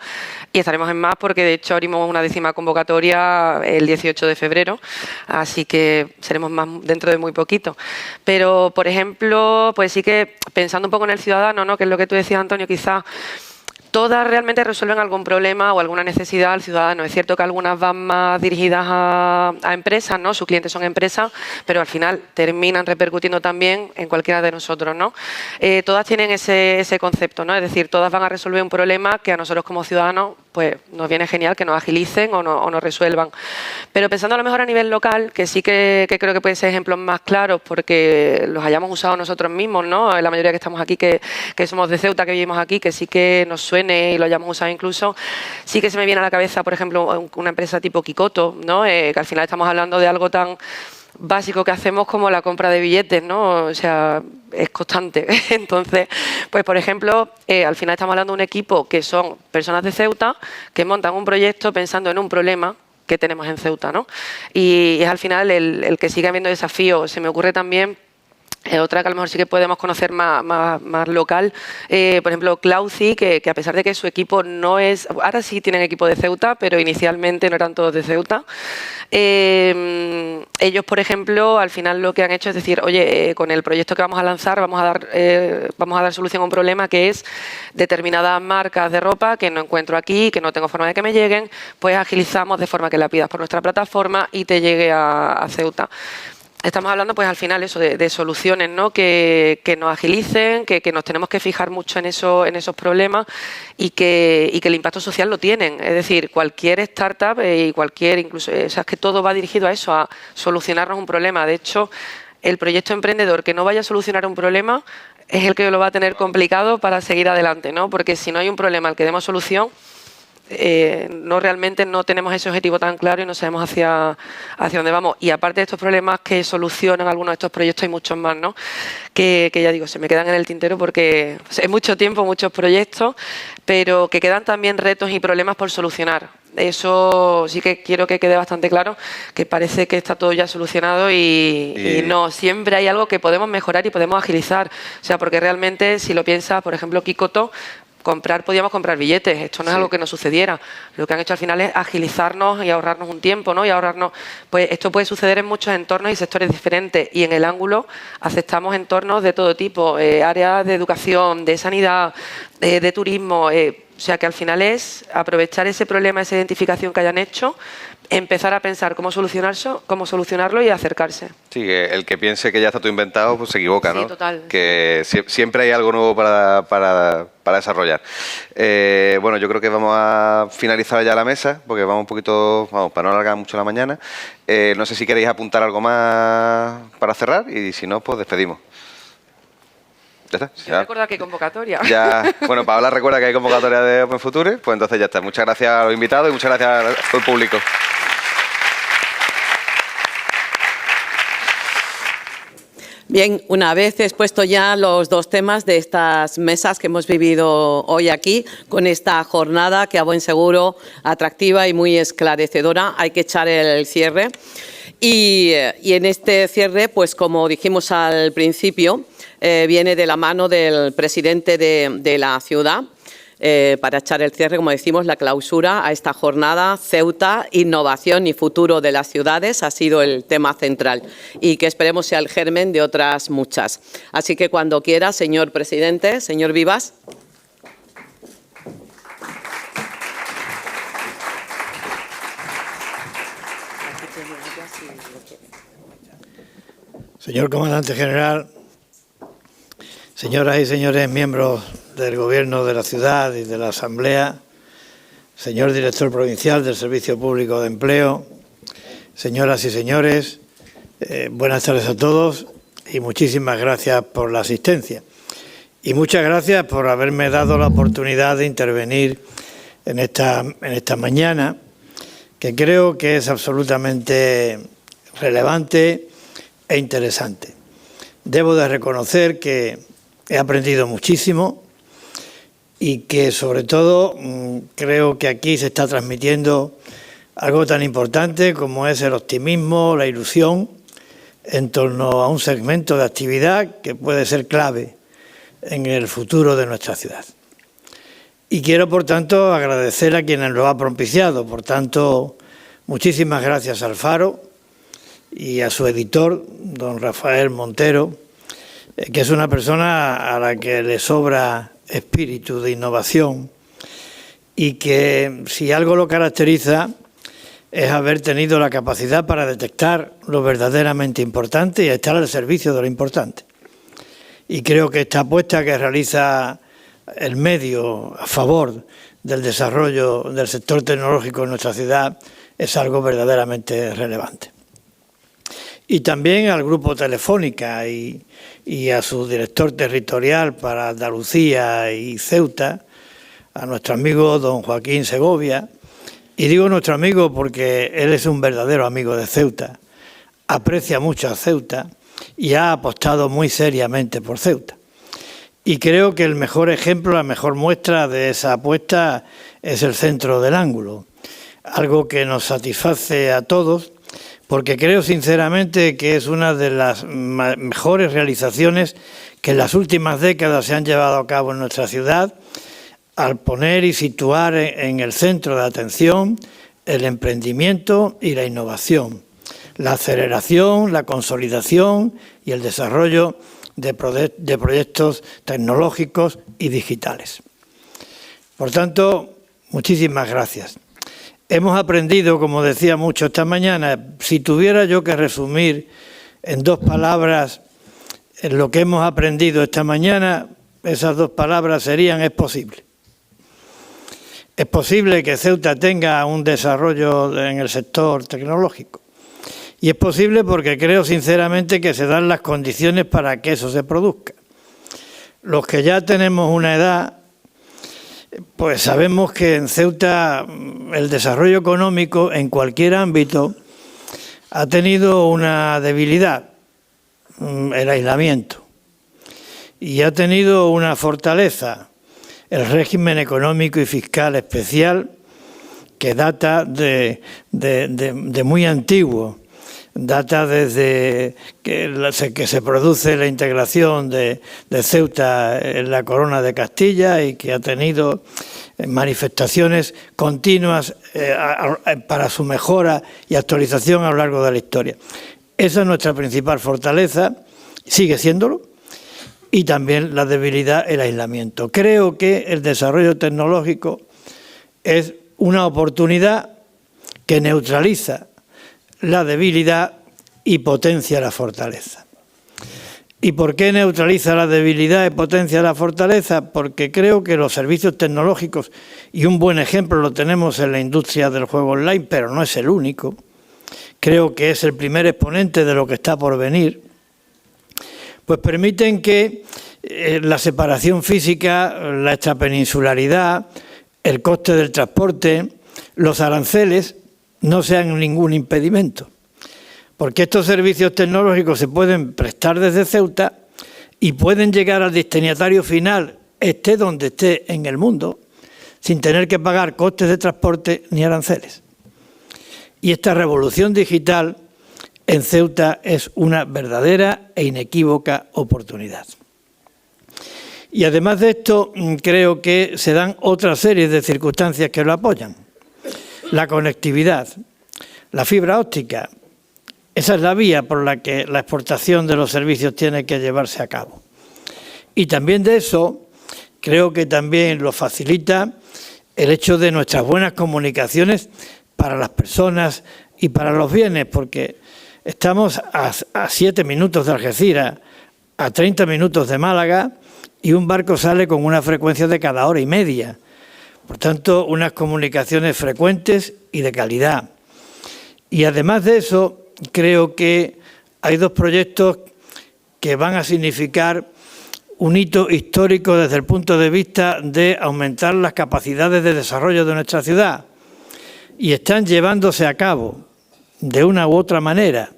y estaremos en más porque, de hecho, abrimos una 10ª convocatoria el 18 de febrero, así que seremos más dentro de muy poquito. Pero, por ejemplo, pues sí que, pensando un poco en el ciudadano, ¿no? Que es lo que tú decías, Antonio, quizás todas realmente resuelven algún problema o alguna necesidad al ciudadano. Es cierto que algunas van más dirigidas a empresas, ¿no? Sus clientes son empresas, pero al final terminan repercutiendo también en cualquiera de nosotros, ¿no? Todas tienen ese concepto, ¿no? Es decir, todas van a resolver un problema que a nosotros como ciudadanos pues nos viene genial que nos agilicen o nos resuelvan. Pero pensando a lo mejor a nivel local, que sí que creo que pueden ser ejemplos más claros porque los hayamos usado nosotros mismos, ¿no? La mayoría que estamos aquí, que somos de Ceuta, que vivimos aquí, que sí que nos suene y lo hayamos usado incluso, sí que se me viene a la cabeza, por ejemplo, una empresa tipo Kikoto, ¿no? Que al final estamos hablando de algo tan básico que hacemos como la compra de billetes, ¿no? O sea, es constante. Entonces, pues por ejemplo, al final estamos hablando de un equipo que son personas de Ceuta que montan un proyecto pensando en un problema que tenemos en Ceuta, ¿no? Y es al final el que sigue habiendo desafíos. Se me ocurre también otra que a lo mejor sí que podemos conocer más local, por ejemplo, Clauci, que a pesar de que su equipo no es... Ahora sí tienen equipo de Ceuta, pero inicialmente no eran todos de Ceuta. Ellos, por ejemplo, al final lo que han hecho es decir, oye, con el proyecto que vamos a lanzar vamos a dar solución a un problema que es determinadas marcas de ropa que no encuentro aquí, que no tengo forma de que me lleguen, pues agilizamos de forma que la pidas por nuestra plataforma y te llegue a Ceuta. estamos hablando, pues al final, eso de soluciones, ¿no? Que nos agilicen, que nos tenemos que fijar mucho en esos problemas y que el impacto social lo tienen. Es decir, cualquier startup y cualquier, incluso, o sea, es que todo va dirigido a eso, a solucionarnos un problema. De hecho, el proyecto emprendedor que no vaya a solucionar un problema es el que lo va a tener complicado para seguir adelante, ¿no? Porque si no hay un problema al que demos solución, realmente no tenemos ese objetivo tan claro y no sabemos hacia dónde vamos. Y aparte de estos problemas que solucionan algunos de estos proyectos, hay muchos más, ¿no? Que ya digo, se me quedan en el tintero porque es mucho tiempo, muchos proyectos, pero que quedan también retos y problemas por solucionar. Eso sí que quiero que quede bastante claro, que parece que está todo ya solucionado y no, siempre hay algo que podemos mejorar y podemos agilizar. O sea, porque realmente, si lo piensas, por ejemplo, Kikoto, podíamos comprar billetes, esto no es algo que nos sucediera. Lo que han hecho al final es agilizarnos y ahorrarnos un tiempo, ¿no? Y ahorrarnos, pues esto puede suceder en muchos entornos y sectores diferentes. Y en el ángulo aceptamos entornos de todo tipo, áreas de educación, de sanidad, de turismo. O sea que al final es aprovechar ese problema, esa identificación que hayan hecho, empezar a pensar cómo solucionarlo y acercarse. Sí, que el que piense que ya está todo inventado, pues se equivoca, ¿no? Sí, total. Que siempre hay algo nuevo para desarrollar. Bueno, yo creo que vamos a finalizar ya la mesa, porque vamos un poquito, para no alargar mucho la mañana. No sé si queréis apuntar algo más para cerrar y si no, pues despedimos. ¿Ya está? Yo recuerdo que hay convocatoria. Ya, bueno, Paola recuerda que hay convocatoria de Open Future, pues entonces ya está. Muchas gracias a los invitados y muchas gracias al público. Bien, una vez expuesto ya los dos temas de estas mesas que hemos vivido hoy aquí, con esta jornada que a buen seguro atractiva y muy esclarecedora, hay que echar el cierre. Y en este cierre, pues como dijimos al principio, viene de la mano del presidente de la ciudad, para echar el cierre, como decimos, la clausura a esta jornada. Ceuta, innovación y futuro de las ciudades ha sido el tema central y que esperemos sea el germen de otras muchas. Así que cuando quiera, señor presidente, señor Vivas. Señor comandante general, señoras y señores miembros del Gobierno de la ciudad y de la Asamblea, señor director provincial del Servicio Público de Empleo, señoras y señores, buenas tardes a todos y muchísimas gracias por la asistencia. Y muchas gracias por haberme dado la oportunidad de intervenir en esta mañana, que creo que es absolutamente relevante e interesante. Debo de reconocer que he aprendido muchísimo y que sobre todo creo que aquí se está transmitiendo algo tan importante como es el optimismo, la ilusión en torno a un segmento de actividad que puede ser clave en el futuro de nuestra ciudad. Y quiero, por tanto, agradecer a quienes lo han propiciado. Por tanto, muchísimas gracias al Faro y a su editor, don Rafael Montero, que es una persona a la que le sobra espíritu de innovación y que, si algo lo caracteriza, es haber tenido la capacidad para detectar lo verdaderamente importante y estar al servicio de lo importante. Y creo que esta apuesta que realiza el medio a favor del desarrollo del sector tecnológico en nuestra ciudad es algo verdaderamente relevante. Y también al Grupo Telefónica y a su director territorial para Andalucía y Ceuta, a nuestro amigo don Joaquín Segovia. Y digo nuestro amigo porque él es un verdadero amigo de Ceuta, aprecia mucho a Ceuta y ha apostado muy seriamente por Ceuta. Y creo que el mejor ejemplo, la mejor muestra de esa apuesta es el Centro del Ángulo, algo que nos satisface a todos, porque creo sinceramente que es una de las mejores realizaciones que en las últimas décadas se han llevado a cabo en nuestra ciudad, al poner y situar en el centro de atención el emprendimiento y la innovación, la aceleración, la consolidación y el desarrollo de proyectos tecnológicos y digitales. Por tanto, muchísimas gracias. Hemos aprendido, como decía mucho esta mañana, si tuviera yo que resumir en dos palabras lo que hemos aprendido esta mañana, esas dos palabras serían: es posible. Es posible que Ceuta tenga un desarrollo en el sector tecnológico. Y es posible porque creo sinceramente que se dan las condiciones para que eso se produzca. Los que ya tenemos una edad, pues sabemos que en Ceuta el desarrollo económico en cualquier ámbito ha tenido una debilidad, el aislamiento, y ha tenido una fortaleza, el régimen económico y fiscal especial, que data de muy antiguo, data desde que se produce la integración de Ceuta en la Corona de Castilla y que ha tenido manifestaciones continuas para su mejora y actualización a lo largo de la historia. Esa es nuestra principal fortaleza, sigue siéndolo, y también la debilidad, el aislamiento. Creo que el desarrollo tecnológico es una oportunidad que neutraliza la debilidad y potencia la fortaleza. ¿Y por qué neutraliza la debilidad y potencia la fortaleza? Porque creo que los servicios tecnológicos, y un buen ejemplo lo tenemos en la industria del juego online, pero no es el único, creo que es el primer exponente de lo que está por venir, pues permiten que la separación física, la extrapeninsularidad, el coste del transporte, los aranceles no sean ningún impedimento, porque estos servicios tecnológicos se pueden prestar desde Ceuta y pueden llegar al destinatario final, esté donde esté en el mundo, sin tener que pagar costes de transporte ni aranceles. Y esta revolución digital en Ceuta es una verdadera e inequívoca oportunidad. Y además de esto, creo que se dan otra serie de circunstancias que lo apoyan. La conectividad, la fibra óptica, esa es la vía por la que la exportación de los servicios tiene que llevarse a cabo. Y también de eso, creo que también lo facilita el hecho de nuestras buenas comunicaciones para las personas y para los bienes, porque estamos a 7 minutos de Algeciras, a 30 minutos de Málaga, y un barco sale con una frecuencia de cada hora y media. Por tanto, unas comunicaciones frecuentes y de calidad. Y además de eso, creo que hay dos proyectos que van a significar un hito histórico desde el punto de vista de aumentar las capacidades de desarrollo de nuestra ciudad. Y están llevándose a cabo de una u otra manera.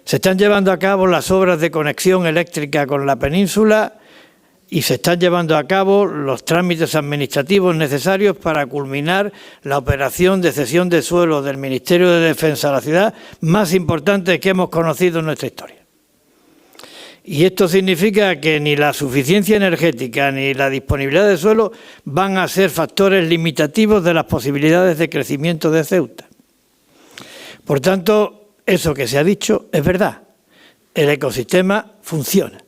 Se están llevando a cabo las obras de conexión eléctrica con la península y se están llevando a cabo los trámites administrativos necesarios para culminar la operación de cesión de suelo del Ministerio de Defensa de la ciudad más importante que hemos conocido en nuestra historia. Y esto significa que ni la suficiencia energética ni la disponibilidad de suelo van a ser factores limitativos de las posibilidades de crecimiento de Ceuta. Por tanto, eso que se ha dicho es verdad. El ecosistema funciona.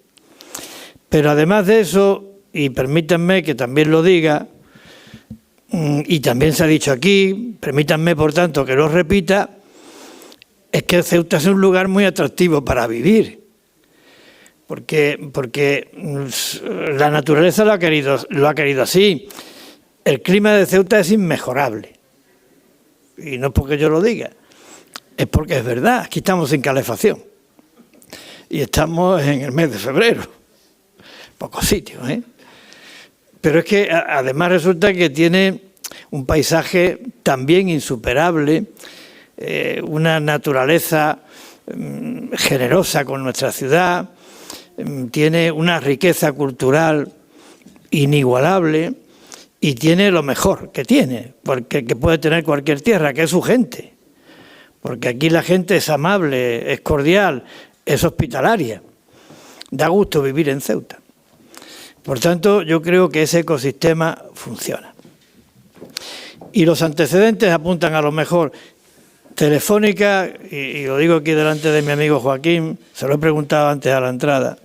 Pero además de eso, y permítanme que también lo diga, y también se ha dicho aquí, permítanme por tanto que lo repita, es que Ceuta es un lugar muy atractivo para vivir, porque la naturaleza lo ha querido así. El clima de Ceuta es inmejorable, y no es porque yo lo diga, es porque es verdad. Aquí estamos sin calefacción, y estamos en el mes de febrero. Pocos sitios, Pero es que además resulta que tiene un paisaje también insuperable, una naturaleza generosa con nuestra ciudad, tiene una riqueza cultural inigualable y tiene lo mejor que tiene, porque que puede tener cualquier tierra, que es su gente. Porque aquí la gente es amable, es cordial, es hospitalaria. Da gusto vivir en Ceuta. Por tanto, yo creo que ese ecosistema funciona. Y los antecedentes apuntan a lo mejor. Telefónica, y lo digo aquí delante de mi amigo Joaquín, se lo he preguntado antes a la entrada,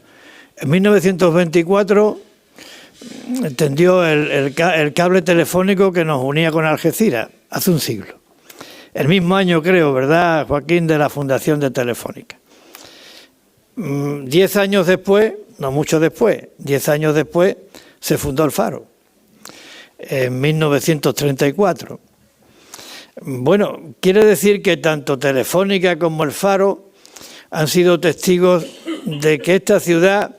en 1924 tendió el cable telefónico que nos unía con Algeciras, hace un siglo. El mismo año creo, ¿verdad, Joaquín?, de la fundación de Telefónica. 10 años después, no mucho después, 10 años después, se fundó el Faro, en 1934. Bueno, quiere decir que tanto Telefónica como el Faro han sido testigos de que esta ciudad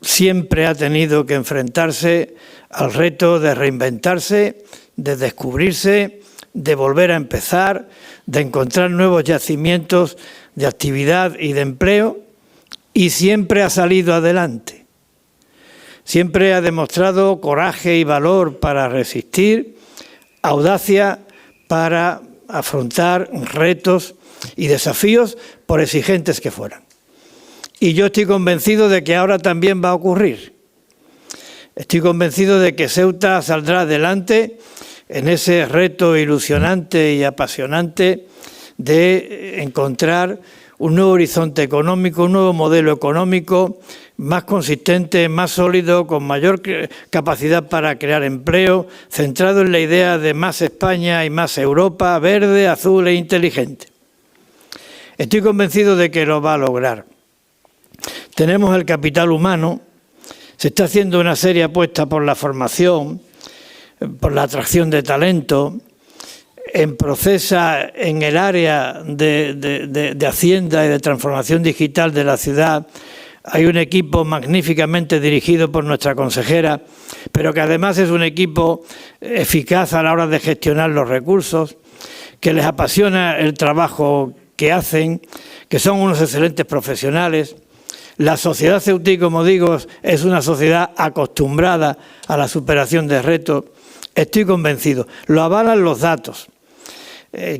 siempre ha tenido que enfrentarse al reto de reinventarse, de descubrirse, de volver a empezar, de encontrar nuevos yacimientos de actividad y de empleo, y siempre ha salido adelante. Siempre ha demostrado coraje y valor para resistir, audacia para afrontar retos y desafíos por exigentes que fueran. Y yo estoy convencido de que ahora también va a ocurrir. Estoy convencido de que Ceuta saldrá adelante en ese reto ilusionante y apasionante de encontrar un nuevo horizonte económico, un nuevo modelo económico más consistente, más sólido, con mayor capacidad para crear empleo, centrado en la idea de más España y más Europa, verde, azul e inteligente. Estoy convencido de que lo va a lograr. Tenemos el capital humano, se está haciendo una seria apuesta por la formación, por la atracción de talento, en Procesa, en el área de Hacienda y de transformación digital de la ciudad, hay un equipo magníficamente dirigido por nuestra consejera, pero que además es un equipo eficaz a la hora de gestionar los recursos, que les apasiona el trabajo que hacen, que son unos excelentes profesionales. La sociedad ceutí, como digo, es una sociedad acostumbrada a la superación de retos. Estoy convencido, lo avalan los datos.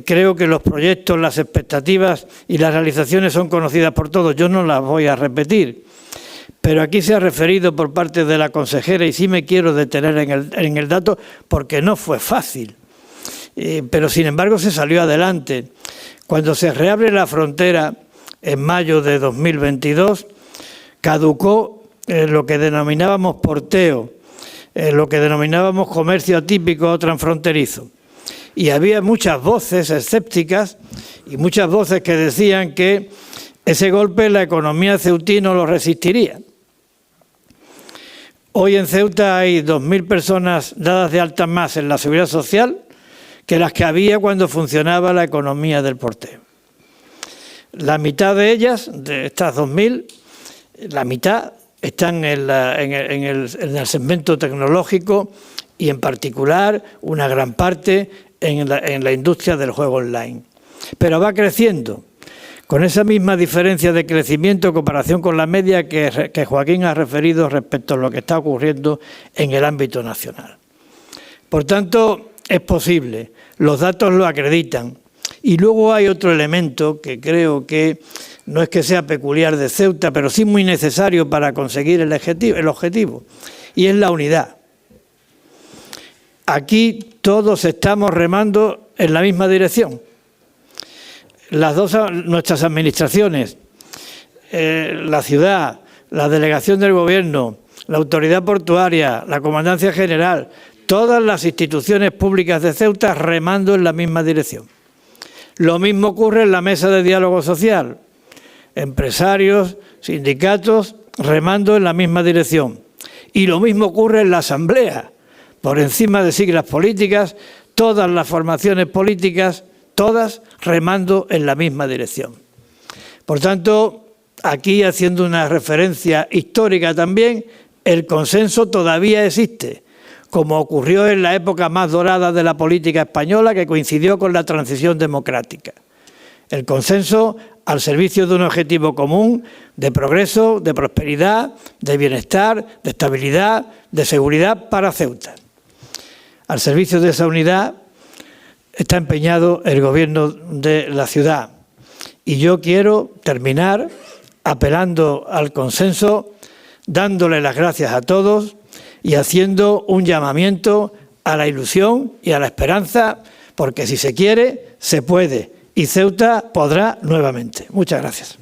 Creo que los proyectos, las expectativas y las realizaciones son conocidas por todos. Yo no las voy a repetir, pero aquí se ha referido por parte de la consejera y sí me quiero detener en el dato porque no fue fácil, pero sin embargo se salió adelante. Cuando se reabre la frontera en mayo de 2022, caducó lo que denominábamos porteo, lo que denominábamos comercio atípico o transfronterizo. Y había muchas voces escépticas y muchas voces que decían que ese golpe la economía ceutí no lo resistiría. Hoy en Ceuta hay 2.000 personas dadas de alta más en la seguridad social que las que había cuando funcionaba la economía del porteo. La mitad de ellas, de estas 2.000, la mitad están en el segmento tecnológico y en particular una gran parte en la industria del juego online. Pero va creciendo, con esa misma diferencia de crecimiento en comparación con la media que Joaquín ha referido respecto a lo que está ocurriendo en el ámbito nacional. Por tanto, es posible, los datos lo acreditan. Y luego hay otro elemento que creo que no es que sea peculiar de Ceuta, pero sí muy necesario para conseguir el objetivo, y es la unidad. Aquí todos estamos remando en la misma dirección. Nuestras administraciones, la ciudad, la delegación del gobierno, la autoridad portuaria, la comandancia general, todas las instituciones públicas de Ceuta remando en la misma dirección. Lo mismo ocurre en la mesa de diálogo social, empresarios, sindicatos remando en la misma dirección. Y lo mismo ocurre en la asamblea. Por encima de siglas políticas, todas las formaciones políticas, todas remando en la misma dirección. Por tanto, aquí haciendo una referencia histórica también, el consenso todavía existe, como ocurrió en la época más dorada de la política española, que coincidió con la transición democrática. El consenso al servicio de un objetivo común de progreso, de prosperidad, de bienestar, de estabilidad, de seguridad para Ceuta. Al servicio de esa unidad está empeñado el gobierno de la ciudad. Y yo quiero terminar apelando al consenso, dándole las gracias a todos y haciendo un llamamiento a la ilusión y a la esperanza, porque si se quiere, se puede. Y Ceuta podrá nuevamente. Muchas gracias.